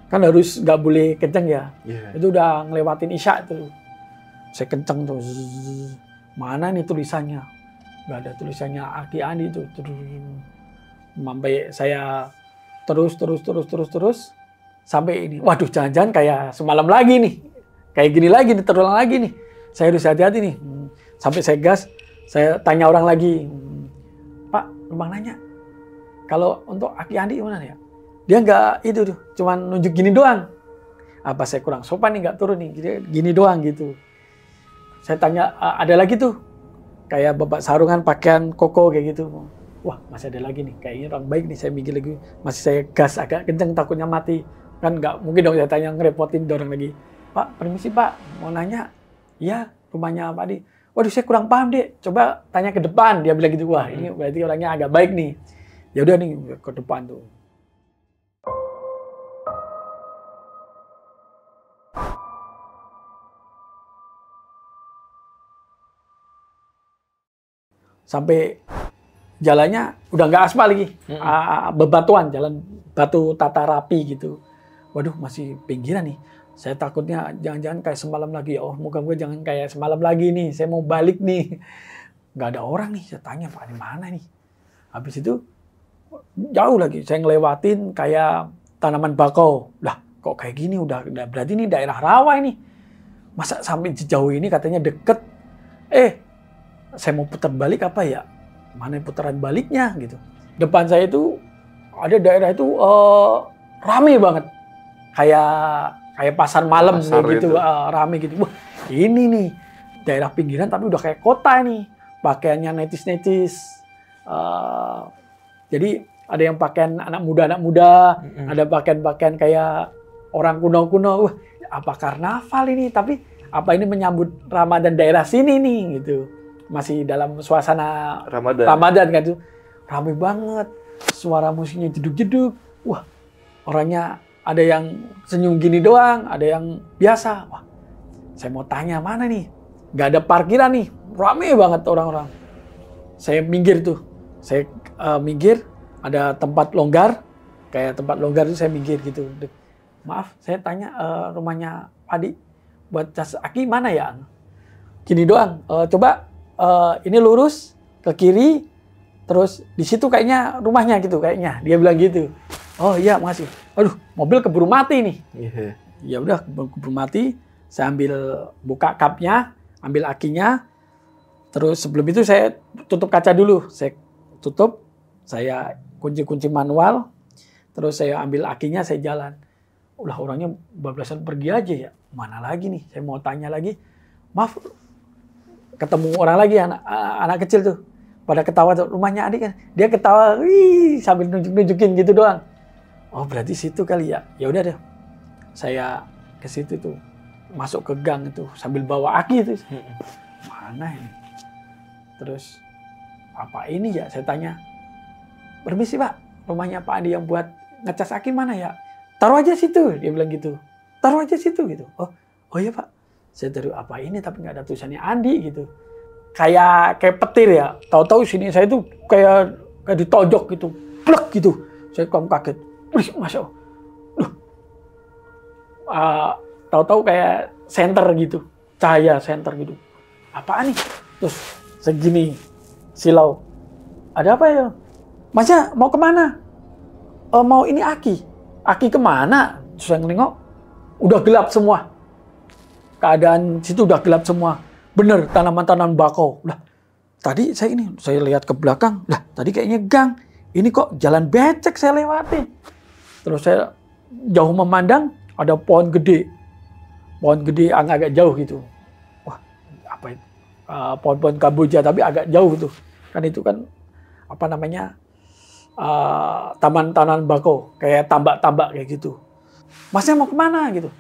Kan harus nggak boleh kenceng ya. Itu udah ngelewatin Isya tuh. Saya kenceng tuh. Mana nih tulisannya? Nggak ada tulisannya Aki Andi tuh. Sampai saya terus. Sampai ini. Waduh, jangan-jangan kayak semalam lagi nih. Kayak gini lagi nih, terulang lagi nih. Saya harus hati-hati nih. Sampai saya gas, saya tanya orang lagi. Pak, Bang nanya. Kalau untuk Aki Andi gimana ya? Dia nggak itu tuh, cuman nunjuk gini doang. Apa saya kurang sopan nih, nggak turun nih, gini doang gitu. Saya tanya, ada lagi tuh, kayak bapak sarungan pakaian koko kayak gitu. Wah, masih ada lagi nih, kayaknya orang baik nih, saya mikir lagi. Masih saya gas agak kenceng, takutnya mati. Kan nggak mungkin dong saya tanya, ngerepotin dorong lagi. Pak, permisi Pak, mau nanya. Iya, rumahnya Pak Adi. Waduh, saya kurang paham deh, coba tanya ke depan. Dia bilang gitu, wah ini berarti orangnya agak baik nih. Ya udah nih, ke depan tuh. Sampai jalannya udah nggak aspal lagi, bebatuan, jalan batu tata rapi gitu. Waduh, masih pinggiran nih. Saya takutnya jangan-jangan kayak semalam lagi. Oh, moga-moga jangan kayak semalam lagi nih. Saya mau balik nih. Nggak ada orang nih. Saya tanya, Pak, di mana nih? Habis itu jauh lagi. Saya ngelewatin kayak tanaman bakau. Lah, kok kayak gini? Udah berarti ini daerah rawa ini. Masa sampai sejauh ini katanya deket? Saya mau putar balik apa ya? Mana putaran baliknya gitu. Depan saya itu ada daerah itu rame banget. Kayak pasar malam gitu, rame gitu. Wah, ini nih daerah pinggiran tapi udah kayak kota nih. Pakaiannya netis-netis. Jadi ada yang pakaian anak muda, ada pakaian kayak orang kuno-kuno. Wah, apa karnaval ini? Tapi apa ini menyambut Ramadan daerah sini nih gitu. Masih dalam suasana Ramadan kan tuh. Rame banget. Suara musiknya jeduk-jeduk. Wah, orangnya ada yang senyum gini doang, ada yang biasa. Wah, saya mau tanya mana nih? Gak ada parkiran nih, rame banget orang-orang. Saya minggir tuh, saya minggir, ada tempat longgar, kayak tempat longgar itu saya minggir gitu. Maaf, saya tanya rumahnya Adi, buat cas aki mana ya? Gini doang, coba ini lurus ke kiri, terus di situ kayaknya rumahnya gitu kayaknya. Dia bilang gitu. Oh iya, makasih. Aduh, mobil keburu mati nih. Ya udah, keburu mati. Saya ambil buka kapnya, ambil akinya. Terus sebelum itu saya tutup kaca dulu. Saya tutup, saya kunci manual. Terus saya ambil akinya, saya jalan. Udah orangnya bablasan pergi aja ya. Mana lagi nih? Saya mau tanya lagi. Maaf, ketemu orang lagi anak kecil tuh. Pada ketawa tuh, rumahnya adik kan. Dia ketawa, sambil nunjukin gitu doang. Oh, berarti situ kali ya. Ya udah deh. Saya ke situ tuh. Masuk ke gang itu sambil bawa aki itu. Mana ini? Terus apa ini ya? Saya tanya. Permisi Pak, rumahnya Pak Andi yang buat ngecas aki mana ya? Taruh aja situ, dia bilang gitu. Taruh aja situ gitu. Oh iya Pak. Saya taruh apa ini tapi nggak ada tulisannya Andi gitu. Kayak petir ya. Tahu-tahu sini saya tuh kayak ditojok gitu. Plek gitu. Saya kaget. Wih, Masya Allah. Tahu-tahu kayak senter gitu. Cahaya senter gitu. Apaan nih? Terus segini silau. Ada apa ya? Masnya mau kemana? Mau ini aki. Aki kemana? Terus saya ngelingok. Udah gelap semua. Keadaan situ udah gelap semua. Bener, tanaman-tanaman bakau. Udah. tadi saya lihat ke belakang, lah tadi kayaknya gang, ini kok jalan becek saya lewatin. Terus saya jauh memandang, ada pohon gede agak jauh gitu. Wah, apa itu? Pohon-pohon kamboja tapi agak jauh tuh. Kan itu kan apa namanya? Taman bako, kayak tambak-tambak kayak gitu. Masnya mau kemana gitu?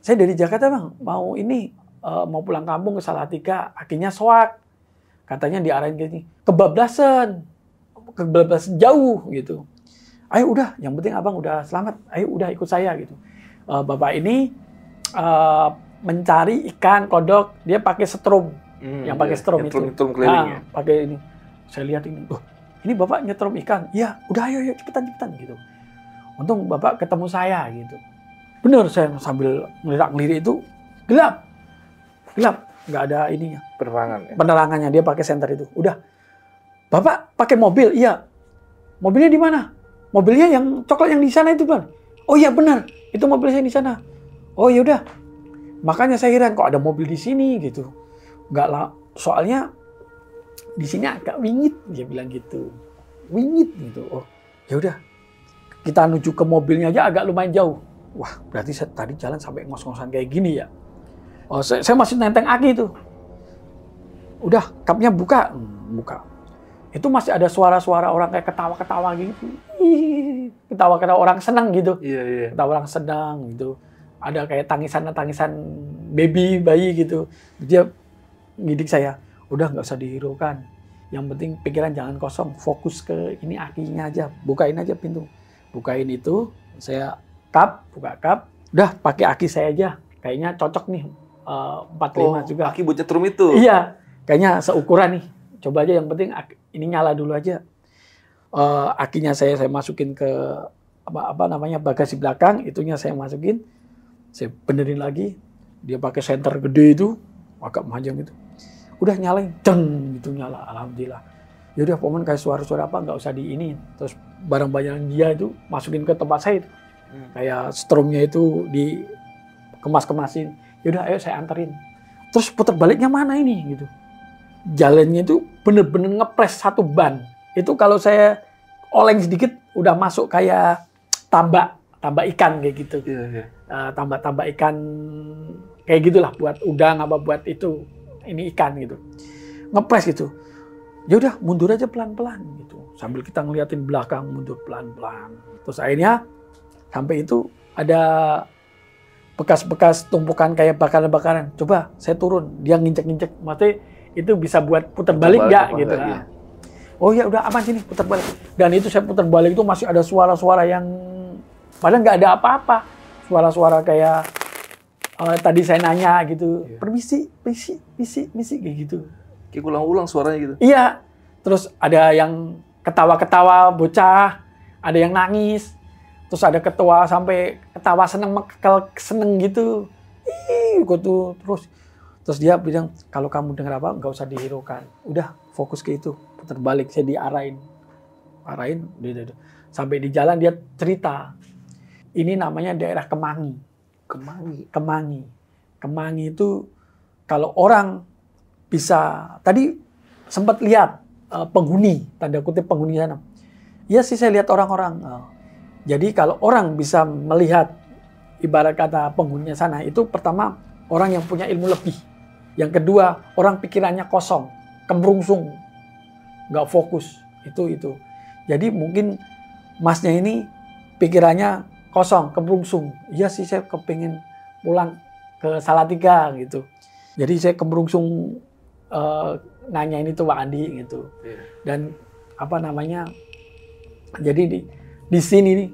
Saya dari Jakarta bang, mau pulang kampung ke Salatiga, akhirnya soak. Katanya diarahin gini, kebablasan jauh gitu. Ayo udah, yang penting abang udah selamat, ayo udah ikut saya gitu. Bapak ini mencari ikan kodok, dia pakai setrum, yang pakai setrum itu. Setrum keliling ya. Pakai ini, saya lihat ini, ini bapak nyetrum ikan, iya udah ayo cepetan gitu. Untung bapak ketemu saya gitu. Bener, saya sambil ngelirik itu gelap, nggak ada ininya. Penerangannya dia pakai senter itu. Udah, bapak pakai mobil, iya. Mobilnya di mana? Mobilnya yang coklat yang di sana itu bang. Oh iya benar, itu mobil saya di sana. Oh iya udah. Makanya saya heran kok ada mobil di sini gitu. Nggak lah, soalnya di sini agak wingit, dia bilang gitu. Wingit gitu. Oh ya udah, kita menuju ke mobilnya aja agak lumayan jauh. Wah, berarti saya tadi jalan sampai ngos-ngosan kayak gini ya. Oh, saya masih nenteng aki itu. Udah, kapnya buka. Itu masih ada suara-suara orang kayak ketawa-ketawa gitu. Ketawa-ketawa orang senang gitu. Iya. Ketawa orang senang gitu. Ada kayak tangisan bayi gitu. Dia ngidik saya, udah nggak usah dihiraukan. Yang penting pikiran jangan kosong, fokus ke ini akinya aja. Bukain aja pintu. Bukain itu, saya buka kap, udah pakai aki saya aja. Kayaknya cocok nih, 45 juga. Aki buat nyetrum itu? Iya, kayaknya seukuran nih. Coba aja yang penting ini nyala dulu aja. Akinya saya masukin ke apa namanya bagasi belakang, itunya saya masukin. Saya benerin lagi. Dia pakai senter gede itu, agak panjang itu. Udah nyalain, ceng gitu nyala. Alhamdulillah. Yaudah, Pomen kayak suara-suara apa nggak usah diinin. Terus barang-barang dia itu masukin ke tempat saya itu. Kayak strumnya itu dikemas-kemasin. Yaudah, ayo saya anterin. Terus putar baliknya mana ini gitu. Jalannya itu bener-bener ngepres satu ban. Itu kalau saya oleng sedikit udah masuk kayak tambak ikan kayak gitu. Iya. Tambak ikan kayak gitulah buat udang apa buat itu ini ikan gitu. Ngepres gitu. Ya udah mundur aja pelan-pelan gitu. Sambil kita ngeliatin belakang mundur pelan-pelan. Terus akhirnya sampai itu ada bekas-bekas tumpukan kayak bakaran-bakaran. Coba saya turun, dia nginjek-nginjek. Maksudnya itu bisa buat putar balik nggak gitu. Nah. Oh ya udah aman sini putar balik. Dan itu saya putar balik itu masih ada suara-suara yang padahal nggak ada apa-apa. Suara-suara kayak tadi saya nanya gitu. Iya. Permisi kayak gitu. Kayak ulang-ulang suaranya gitu. Iya. Terus ada yang ketawa-ketawa bocah, ada yang nangis. Terus ada ketawa sampai ketawa seneng gitu. Gitu terus dia bilang kalau kamu dengar apa nggak usah dihiraukan. Udah fokus ke itu. Putar balik saya diarahin. Sampai di jalan dia cerita. Ini namanya daerah Kemangi. Kemangi itu kalau orang bisa tadi sempat lihat penghuni, tanda kutip penghuni sana. Iya sih saya lihat orang-orang. Jadi kalau orang bisa melihat ibarat kata penghuninya sana itu pertama orang yang punya ilmu lebih. Yang kedua orang pikirannya kosong, kemrungsung, nggak fokus itu. Jadi mungkin masnya ini pikirannya kosong, kemrungsung. Iya sih saya kepingin pulang ke Salatiga gitu. Jadi saya kemrungsung nanya ini tuh Pak Andi gitu. Dan apa namanya? Jadi di sini nih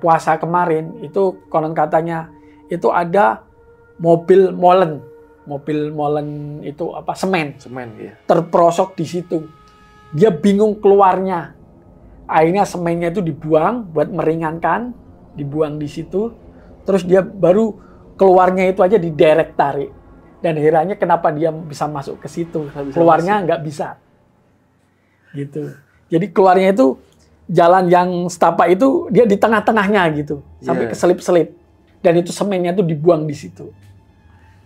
puasa kemarin itu konon katanya itu ada mobil molen itu apa semen ya. Terperosok di situ. Dia bingung keluarnya. Akhirnya semennya itu dibuang buat meringankan, dibuang di situ. Terus dia baru keluarnya itu aja diderek tarik. Dan herannya kenapa dia bisa masuk ke situ. Keluarnya nggak bisa. Gitu. Jadi keluarnya itu jalan yang setapak itu dia di tengah-tengahnya gitu. Sampai keselip-selip. Dan itu semennya itu dibuang di situ.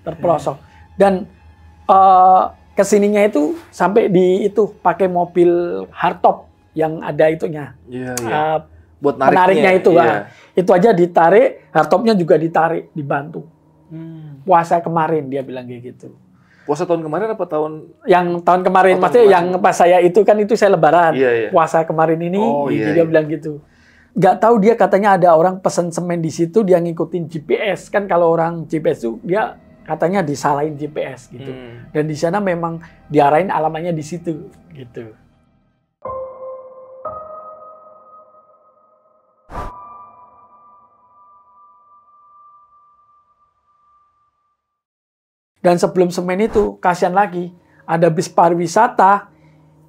Terperosok. Dan kesininya itu sampai di itu pakai mobil hardtop yang ada itunya. Iya, iya. Buat nariknya. Penariknya itu, iya. Itu aja ditarik, hardtopnya juga ditarik, dibantu. Puasa kemarin dia bilang kayak gitu. Puasa tahun kemarin apa tahun? Yang tahun kemarin, maksudnya yang pas saya itu kan itu saya lebaran. Iya, iya. Puasa kemarin ini, dia bilang gitu. Nggak tahu dia katanya ada orang pesen semen di situ, dia ngikutin GPS. Kan kalau orang GPS itu dia katanya disalahin GPS gitu. Dan di sana memang diarahin alamatnya di situ gitu. Dan sebelum semen itu, kasihan lagi, ada bis pariwisata,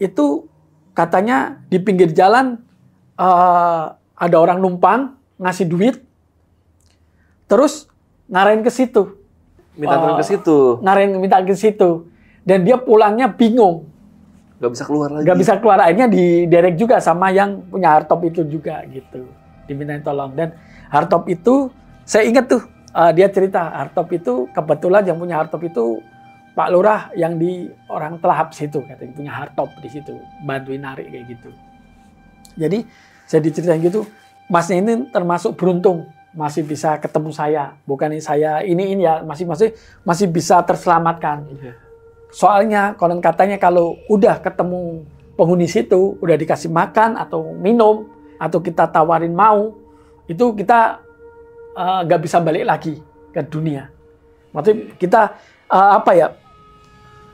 itu katanya di pinggir jalan ada orang numpang, ngasih duit, terus ngarahin ke situ. Minta ke situ. Minta ke situ. Dan dia pulangnya bingung. Gak bisa keluar lagi. Gak bisa keluar, akhirnya diderek juga sama yang punya hardtop itu juga gitu. Dimintain tolong. Dan hardtop itu, saya ingat tuh, dia cerita hardtop itu kebetulan yang punya hardtop itu Pak Lurah yang di orang Telahap situ, katanya punya hardtop di situ, bantuin narik kayak gitu. Jadi saya diceritain gitu, masnya ini termasuk beruntung masih bisa ketemu saya, bukan saya ini ya, masih bisa terselamatkan. Soalnya konon katanya kalau udah ketemu penghuni situ, udah dikasih makan atau minum atau kita tawarin mau, itu kita nggak bisa balik lagi ke dunia. Maksudnya kita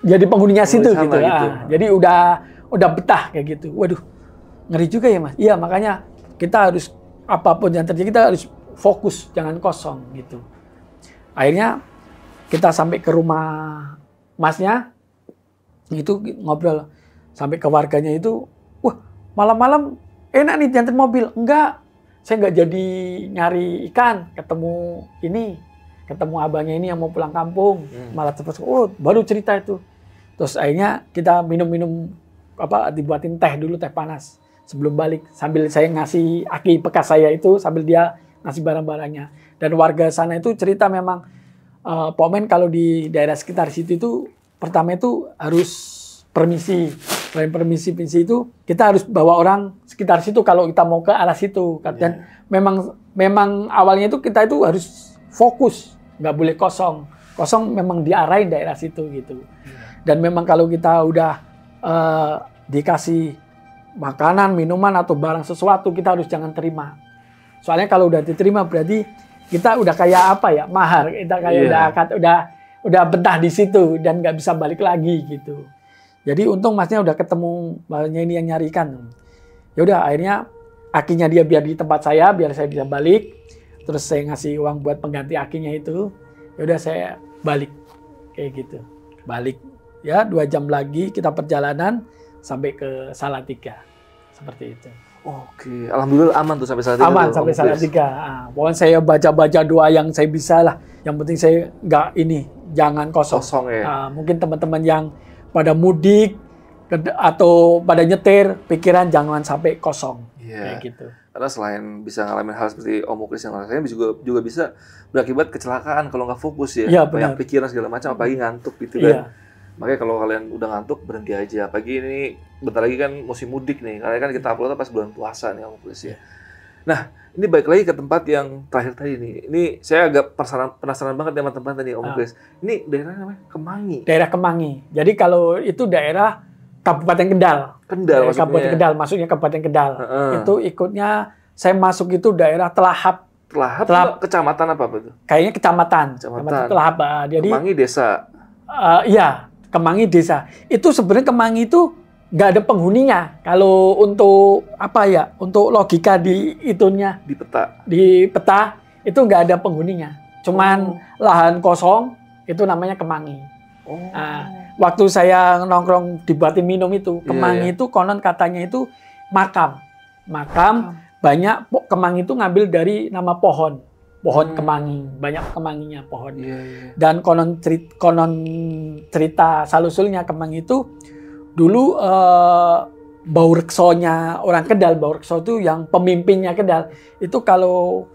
jadi penghuninya situ gitu. Jadi udah betah kayak gitu. Waduh, ngeri juga ya Mas. Iya, makanya kita harus apapun yang terjadi kita harus fokus, jangan kosong gitu. Akhirnya kita sampai ke rumah Masnya, itu ngobrol sampai ke warganya itu, wah malam-malam enak nih diantar mobil. Enggak. Saya nggak jadi nyari ikan, ketemu abangnya ini yang mau pulang kampung, malah terus, baru cerita itu. Terus akhirnya kita minum dibuatin teh dulu, teh panas sebelum balik, sambil saya ngasih aki bekas saya itu, sambil dia ngasih barang-barangnya. Dan warga sana itu cerita memang, Pak Men kalau di daerah sekitar situ itu, pertama itu harus permisi. Selain permisi itu, kita harus bawa orang sekitar situ kalau kita mau ke arah situ. Dan memang awalnya itu kita itu harus fokus, nggak boleh kosong. Kosong memang diarahin daerah situ gitu. Dan memang kalau kita udah dikasih makanan, minuman atau barang sesuatu, kita harus jangan terima. Soalnya kalau udah diterima berarti kita udah kayak mahar. Kita kayak udah betah di situ dan nggak bisa balik lagi gitu. Jadi untung Masnya udah ketemu Masnya ini yang nyari ikan. Ya udah akhirnya akinya dia biar di tempat saya biar saya bisa balik. Terus saya ngasih uang buat pengganti akinya itu. Ya udah saya balik kayak gitu. Balik ya 2 jam lagi kita perjalanan sampai ke Salatiga. Seperti itu. Oke, alhamdulillah aman tuh sampai Salatiga. Aman sampai Salatiga. Pokoknya saya baca-baca doa yang saya bisa lah. Yang penting saya jangan kosong. Ya. Mungkin teman-teman yang pada mudik atau pada nyetir, pikiran jangan sampai kosong. Kayak gitu. Karena selain bisa ngalamin hal seperti Om Muklis yang lainnya juga bisa berakibat kecelakaan kalau nggak fokus ya. Banyak pikiran segala macam, apalagi ngantuk gitu kan. Makanya kalau kalian udah ngantuk, berhenti aja. Pagi ini bentar lagi kan musim mudik nih. Karena kan kita upload pas bulan puasa nih Om Muklis ya. Nah, ini balik lagi ke tempat yang terakhir tadi nih. Ini saya agak penasaran banget sama tempat tadi Om Muklis. Ini daerah namanya Kemangi. Daerah Kemangi. Jadi kalau itu daerah Kabupaten Kendal. Kabupaten Kendal, masuknya Kabupaten Kendal. Itu ikutnya saya masuk itu daerah Telahap. Telahap kecamatan apa itu? Kayaknya kecamatan Telahap. Jadi Kemangi desa. Iya, Kemangi desa. Itu sebenarnya Kemangi itu nggak ada penghuninya. Kalau untuk untuk logika di peta itu nggak ada penghuninya. Cuman lahan kosong itu namanya Kemangi. Waktu saya nongkrong dibuatin minum itu, Kemangi itu konon katanya itu makam. Banyak Kemangi itu ngambil dari nama pohon Kemangi, banyak kemanginya pohon. Dan konon cerita salusulnya Kemangi itu dulu Baureksonya orang Kendal, Baurekso itu yang pemimpinnya Kendal, itu kalau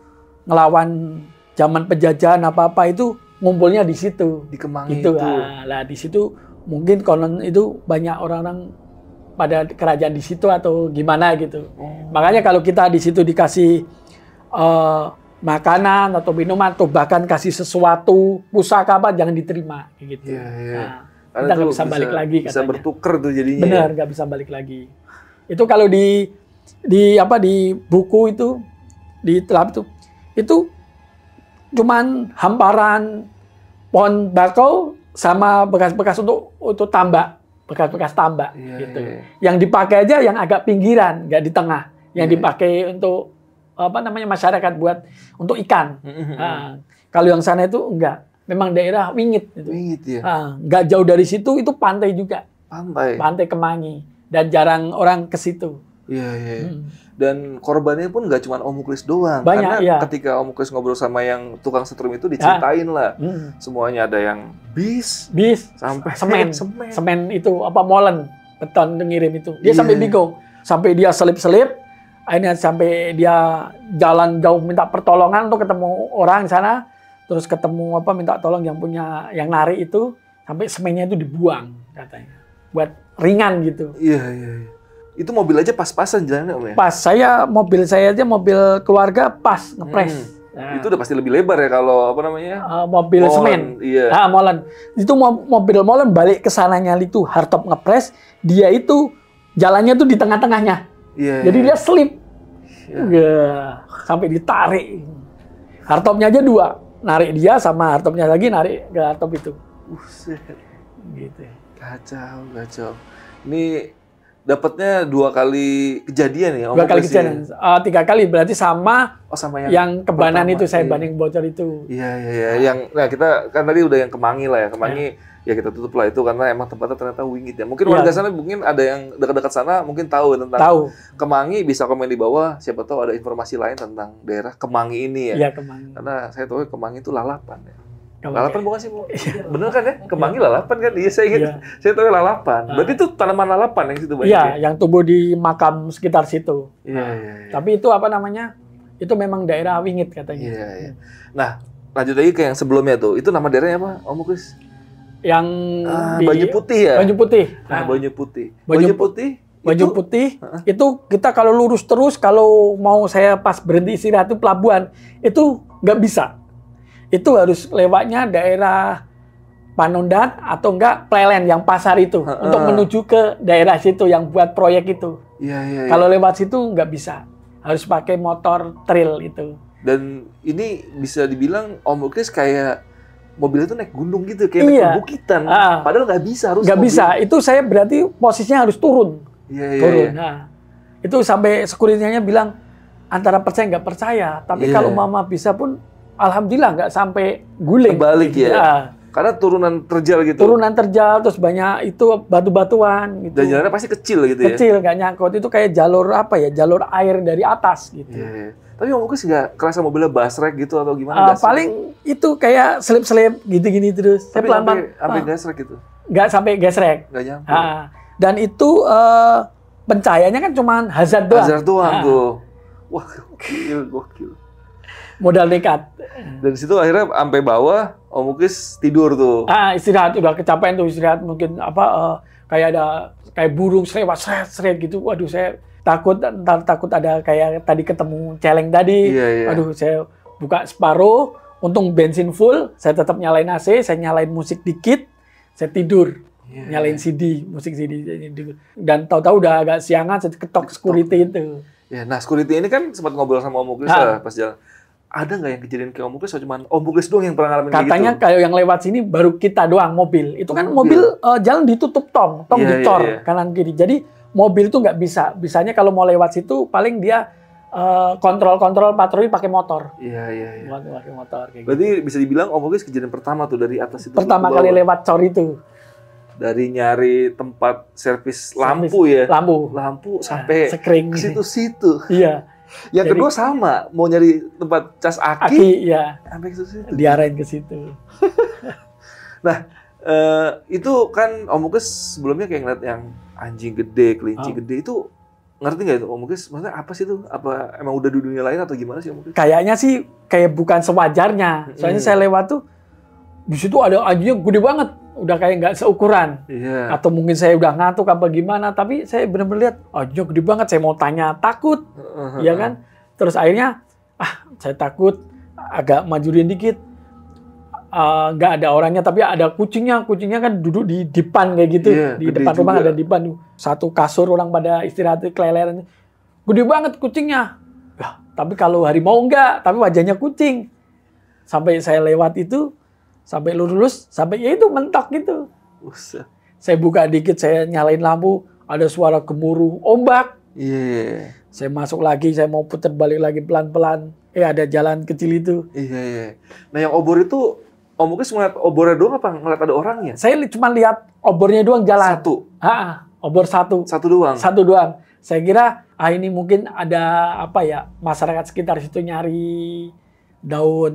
ngelawan zaman penjajahan apa-apa itu ngumpulnya di situ. Di Kemangi gitu. itu. Lah di situ mungkin konon itu banyak orang-orang pada kerajaan di situ atau gimana gitu. Makanya kalau kita di situ dikasih makanan atau minuman atau bahkan kasih sesuatu pusaka apa jangan diterima gitu. Nah, kita nggak bisa balik lagi katanya. Bisa bertukar tuh jadinya. Benar, nggak bisa balik lagi. Itu kalau di buku itu di telap itu cuman hamparan pohon bakau sama bekas-bekas untuk tambak, bekas-bekas tambak gitu. Yang dipakai aja yang agak pinggiran, nggak di tengah. Yang dipakai untuk masyarakat buat untuk ikan. Nah, kalau yang sana itu enggak, memang daerah Wingit itu. Wingit ya. Enggak jauh dari situ itu pantai juga. Pantai Kemangi dan jarang orang ke situ. Iya. Dan korbannya pun nggak cuma Om Muklis doang. Banyak, karena ketika Om Muklis ngobrol sama yang tukang setrum itu diceritain lah. Semuanya ada yang bis sampai semen itu molen beton ngirim itu. Dia sampai bingung, sampai dia selip-selip. Akhirnya sampai dia jalan jauh minta pertolongan untuk ketemu orang di sana, terus ketemu minta tolong yang narik itu, sampai semennya itu dibuang katanya, buat ringan gitu. Iya. Itu mobil aja pas-pasan jalannya Om ya? Pas, mobil saya aja mobil keluarga pas ngepres. Nah, itu udah pasti lebih lebar ya kalau mobil molen, semen. Iya. Molen. Itu mobil molen balik ke sananya itu hardtop ngepres, dia itu jalannya tuh di tengah-tengahnya. Jadi dia slip. Sampai ditarik. Hardtopnya aja 2. Narik dia sama hardtopnya lagi narik ke hardtop itu. Gitu. Kacau. Ini dapatnya 2 kali kejadian ya? 2 kali kejadian. 3 kali berarti sama yang kebanan pertama, itu saya banding bocor itu. Iya. Kita kan tadi udah yang Kemangi lah ya. Kemangi ya kita tutup lah itu karena emang tempatnya ternyata Wingit ya. Mungkin warga sana mungkin ada yang dekat-dekat sana mungkin tahu tentang Kemangi, bisa komen di bawah, siapa tahu ada informasi lain tentang daerah Kemangi ini ya. Iya, Kemangi. Karena saya tahu Kemangi itu lalapan ya. Lalapan bukan sih, Bu? Bener kan ya? Kemangi lalapan kan? Iya, saya ingat. Saya tahu lalapan. Berarti itu tanaman lalapan yang situ banyak. Iya, yang tumbuh di makam sekitar situ. Iya. Tapi itu itu memang daerah Wingit katanya. Iya. Nah, lanjut lagi ke yang sebelumnya tuh. Itu nama daerahnya apa, Om Muklis? Yang Banyu Putih ya? Banyu Putih. Banyu Putih. Banyu Putih itu kita kalau lurus terus, kalau mau saya pas berhenti istirahat itu pelabuhan, itu nggak bisa. Itu harus lewatnya daerah Panondan atau enggak Plelen yang pasar itu untuk menuju ke daerah situ yang buat proyek itu. Iya. Kalau lewat situ nggak bisa, harus pakai motor trail itu. Dan ini bisa dibilang Om Muklis kayak mobilnya tuh naik gunung gitu, kayak naik perbukitan. Padahal nggak bisa, harus nggak bisa. Itu saya berarti posisinya harus turun. Iya. Nah, itu sampai security-nya bilang antara percaya nggak percaya. Tapi kalau mama bisa pun, alhamdulillah nggak sampai guling. Balik ya. Karena turunan terjal gitu. Turunan terjal, terus banyak itu batu-batuan gitu. Dan jalannya pasti kecil gitu ya? Kecil, nggak nyangkut. Itu kayak jalur jalur air dari atas gitu. Iya. Tapi Om Muklis nggak kerasa mobilnya basrek gitu atau gimana? Paling itu kayak selip-selip gitu-gini terus. Tapi sampai gasrek gitu? Nggak sampai gasrek. Nggak nyampe. Dan itu pencahayanya kan cuma hazard doang. Hazard doang tuh. Wah, gokil. Modal nekat. Dan situ akhirnya sampai bawah, Om Muklis tidur tuh. Istirahat, udah kecapean tuh istirahat, mungkin kayak burung seret gitu. Waduh, saya takut ada kayak tadi ketemu celeng tadi. Iya. Waduh, saya buka separuh, untung bensin full, saya tetap nyalain AC, saya nyalain musik dikit, saya tidur. Nyalain musik CD. Dan tahu-tahu udah agak siangan, saya ketok security itu. Ya, nah security ini kan sempat ngobrol sama Om Muklis lah pas jalan. Ada nggak yang kejadian kayak Om Muklis atau cuma Om Muklis doang yang pernah ngalamin kayak gitu? Katanya kayak yang lewat sini baru kita doang mobil. Itu kan mobil jalan ditutup tong dicor kanan kiri. Jadi mobil itu nggak bisa. Bisanya kalau mau lewat situ paling dia kontrol patroli pakai motor. Iya. Pakai motor. Kayak berarti gitu. Bisa dibilang Om Muklis kejadian pertama tuh dari atas itu. Pertama kali lewat cor itu. Dari nyari tempat servis lampu ya. Lampu sampai ke situ-situ. Iya. Yang kedua sama, mau nyari tempat cas aki ya. Sampai ke situ. Diarahin ke situ. Nah, itu kan Om Muklis sebelumnya kayak ngeliat yang anjing gede, kelinci gede itu ngerti nggak itu Om Muklis? Maksudnya apa sih itu? Apa emang udah di dunia lain atau gimana sih Om Muklis? Kayaknya sih kayak bukan sewajarnya. Soalnya saya lewat tuh di situ ada anjingnya gede banget. udah kayak nggak seukuran. Iya. Atau mungkin saya udah ngantuk apa gimana, tapi saya benar-benar lihat, oh gede banget, saya mau tanya takut, ya kan? Terus akhirnya, saya takut, agak majurin dikit, nggak ada orangnya, tapi ada kucingnya kan duduk di depan kayak gitu, di depan rumah ada depan, satu kasur orang pada istirahat keleleran, gede banget kucingnya. Ya, tapi kalau harimau enggak, tapi wajahnya kucing. Sampai saya lewat itu, sampai lurus, sampai ya itu mentok gitu. Saya buka dikit, saya nyalain lampu, ada suara gemuruh ombak. Iya. Saya masuk lagi, saya mau putar balik lagi pelan-pelan. Ada jalan kecil itu. Iya. Nah yang obor itu, Om Muklis ngeliat obornya doang apa ngeliat ada orangnya? Saya cuma lihat obornya doang jalan. Satu? Obor satu. Satu doang? Satu doang. Saya kira, ini mungkin ada apa ya, masyarakat sekitar situ nyari daun,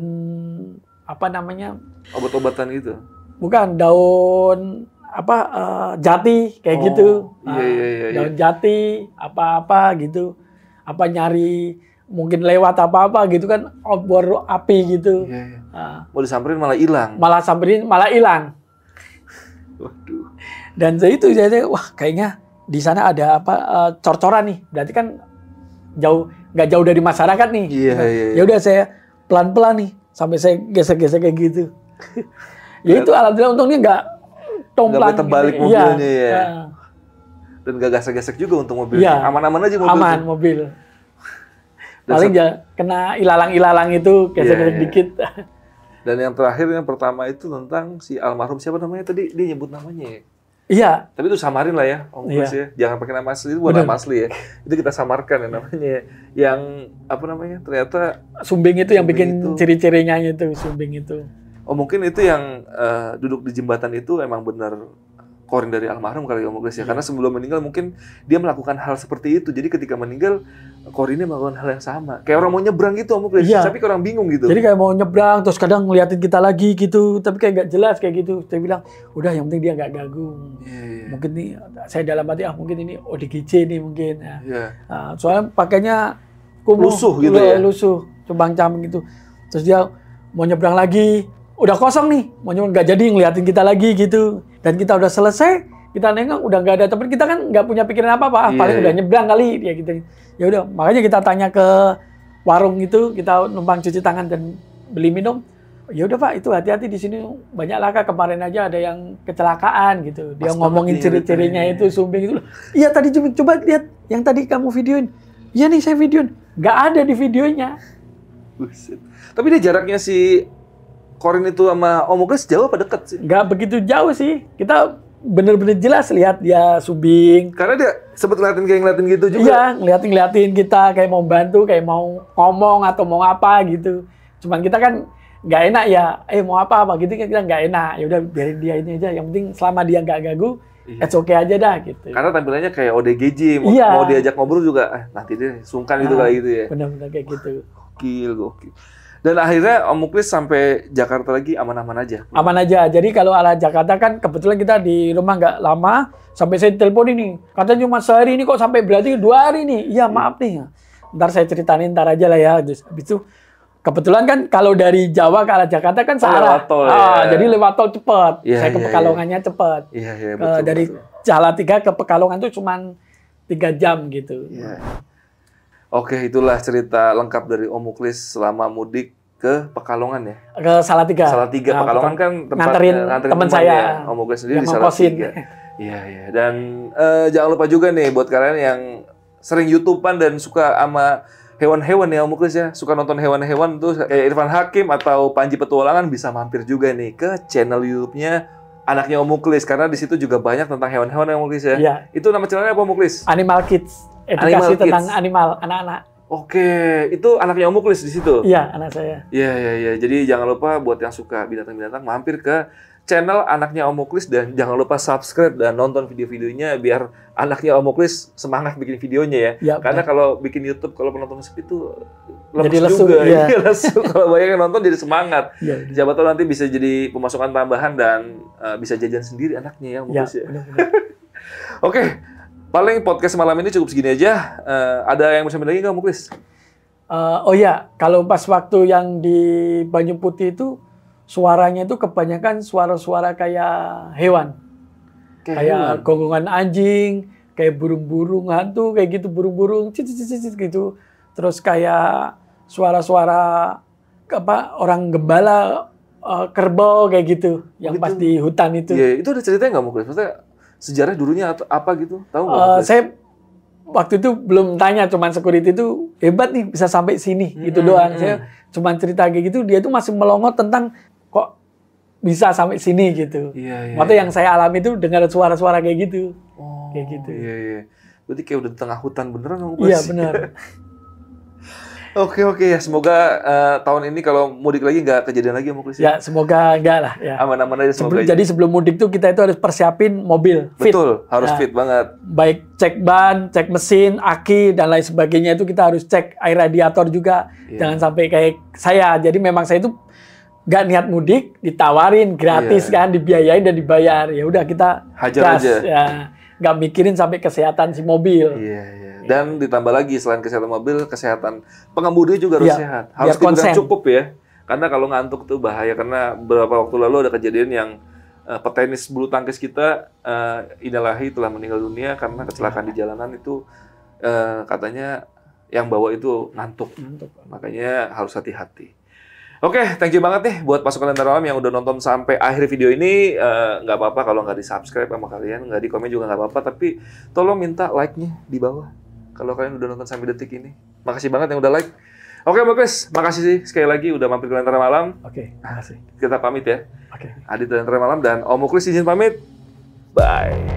apa namanya? Obat-obatan gitu? Bukan, daun jati kayak gitu. Iya. Daun jati, apa-apa gitu. Apa nyari, mungkin lewat apa-apa gitu kan, obor api gitu. Iya. Mau disamperin malah hilang? Malah hilang. Waduh. Dan saya wah kayaknya di sana ada cor-coran nih. Berarti kan nggak jauh dari masyarakat nih. Iya. Ya udah saya pelan-pelan nih sampai saya gesek-gesek kayak gitu. Ya itu alhamdulillah untungnya nggak tomplang. Nggak terbalik gitu. mobilnya ya. Dan nggak gesek-gesek juga untuk mobilnya. Iya. Aman-aman aja mobilnya. Aman mobil. Paling kena ilalang-ilalang itu gesek-gesek dikit. Dan yang terakhir yang pertama itu tentang si almarhum, siapa namanya tadi? Dia nyebut namanya ya? Iya. Tapi itu samarin lah ya, Om Muklis ya. Jangan pakai nama asli, itu bukan nama asli ya. Itu kita samarkan ya namanya. Yang apa namanya? Ternyata Sumbing itu yang bikin ciri-cirinya itu, Sumbing itu. Oh mungkin itu yang duduk di jembatan itu emang benar korin dari almarhum kali Om Muklis ya. Karena sebelum meninggal mungkin dia melakukan hal seperti itu. Jadi ketika meninggal korinnya melakukan hal yang sama. Kayak orang mau nyebrang gitu Om Muklis. Tapi kayak orang bingung gitu. Jadi kayak mau nyebrang terus kadang ngeliatin kita lagi gitu. Tapi kayak nggak jelas kayak gitu. Saya bilang udah yang penting dia nggak ganggu. Mungkin nih saya dalam hati mungkin ini ODGJ nih mungkin. Soalnya pakainya kumuh, lusuh gitu ya. Lusuh, cebang-cambing gitu. Terus dia mau nyebrang lagi. Udah kosong nih, mau nggak jadi ngeliatin kita lagi gitu. Dan kita udah selesai, kita nengok udah nggak ada teman, kita kan nggak punya pikiran apa-apa, paling udah nyebrang kali dia gitu. Ya udah, makanya kita tanya ke warung itu, kita numpang cuci tangan dan beli minum. Ya udah Pak, itu hati-hati di sini banyak laka, kemarin aja ada yang kecelakaan gitu. Dia ngomongin ciri-cirinya itu Sumbing itu. Iya tadi coba lihat yang tadi kamu videoin. Iya nih saya videoin, nggak ada di videonya. Buset. Tapi dia jaraknya si korin itu sama Om Muklis jauh apa deket sih? Nggak begitu jauh sih. Kita bener-bener jelas lihat dia Sumbing. Karena dia sempet ngeliatin gitu juga. Iya, ngeliatin kita kayak mau bantu, kayak mau ngomong atau mau apa gitu. Cuman kita kan nggak enak ya. Mau apa gitu kan kita nggak enak. Ya udah biarin dia ini aja. Yang penting selama dia nggak ganggu, it's okay aja dah gitu. Karena tampilannya kayak ODGJ. Mau diajak ngobrol juga, nanti dia sungkan gitu kayak gitu ya. Bener-bener kayak gitu. Gokil. Dan akhirnya Om Muklis sampai Jakarta lagi aman-aman aja? Aman aja. Jadi kalau arah Jakarta kan kebetulan kita di rumah nggak lama. Sampai saya telepon ini. Katanya cuma sehari ini kok sampai berarti 2 hari nih. Iya maaf nih. Ntar saya ceritain ntar aja lah ya. Habis itu kebetulan kan kalau dari Jawa ke arah Jakarta kan searah. Jadi lewat tol cepet. Saya ke Pekalongannya cepet. Betul, dari Salatiga ke Pekalongan itu cuma 3 jam gitu. Oke, itulah cerita lengkap dari Om Muklis selama mudik ke Pekalongan ya? Ke Salatiga. Nah, Pekalongan kan tempat nganterin teman saya. Ya. Om Muklis sendiri di Salatiga. Iya. Dan jangan lupa juga nih buat kalian yang sering YouTubean dan suka sama hewan-hewan ya Om Muklis ya. Suka nonton hewan-hewan tuh kayak Irfan Hakim atau Panji Petualangan bisa mampir juga nih ke channel YouTube-nya anaknya Om Muklis. Karena di situ juga banyak tentang hewan-hewan ya Om Muklis ya. Iya. Itu nama channelnya apa Om Muklis? Animal Kids. Edukasi tentang animal, anak-anak. Oke, itu anaknya Om Muklis di situ? Iya, anak saya. Iya. Jadi jangan lupa buat yang suka binatang-binatang mampir ke channel anaknya Om Muklis dan jangan lupa subscribe dan nonton video-videonya biar anaknya Om Muklis semangat bikin videonya ya. Karena kalau bikin YouTube kalau penonton sepi itu lemes juga. Lesu. Kalau banyak yang nonton jadi semangat. Siapa tahu nanti bisa jadi pemasukan tambahan dan bisa jajan sendiri anaknya ya Om Muklis ya. Oke. Paling podcast malam ini cukup segini aja. Ada yang mau sampai lagi nggak, Muklis? Kalau pas waktu yang di Banyu Putih itu suaranya itu kebanyakan suara-suara kayak hewan. Kayak gonggongan anjing, kayak burung-burung hantu, kayak gitu, burung-burung, cicit gitu. Terus kayak suara-suara orang gembala, kerbau kayak gitu, yang pas di hutan itu. Iya, itu ada ceritanya nggak Muklis? Maksudnya sejarah dulunya apa gitu? Tahu nggak? Saya waktu itu belum tanya, cuman security itu hebat nih bisa sampai sini gitu doang. Saya cuman cerita kayak gitu, dia tuh masih melongot tentang kok bisa sampai sini gitu. Waktu yang saya alami itu dengar suara-suara kayak gitu. Kayak gitu. Iya. Berarti kayak udah di tengah hutan beneran dong. Iya, benar. Oke ya, semoga tahun ini kalau mudik lagi nggak kejadian lagi ya Muklis. Ya, semoga enggak lah ya. Aman-aman aja semoga. Jadi sebelum mudik tuh kita itu harus persiapin mobil fit. Betul, harus fit banget. Baik cek ban, cek mesin, aki dan lain sebagainya itu kita harus cek air radiator juga. Jangan sampai kayak saya. Jadi memang saya itu nggak niat mudik, ditawarin gratis kan, dibiayain dan dibayar. Ya udah kita hajar aja. Ya, nggak mikirin sampai kesehatan si mobil. Iya. Dan ditambah lagi selain kesehatan mobil, kesehatan pengemudi juga harus sehat. Harus tidur yang cukup ya. Karena kalau ngantuk tuh bahaya. Karena beberapa waktu lalu ada kejadian yang petenis bulu tangkis kita Inalahi telah meninggal dunia karena kecelakaan di jalanan itu katanya yang bawa itu ngantuk. Makanya harus hati-hati. Oke, thank you banget nih buat pasukan Lentera Malam yang udah nonton sampai akhir video ini. Nggak apa-apa kalau nggak di-subscribe sama kalian, nggak di-komen juga nggak apa-apa. Tapi tolong minta like-nya di bawah kalau kalian udah nonton sampai detik ini. Makasih banget yang udah like. Oke, Muklis, makasih sih sekali lagi udah mampir ke Lentera Malam. Oke, makasih. Kita pamit ya. Oke. Adit Lentera Malam dan Om Muklis izin pamit. Bye.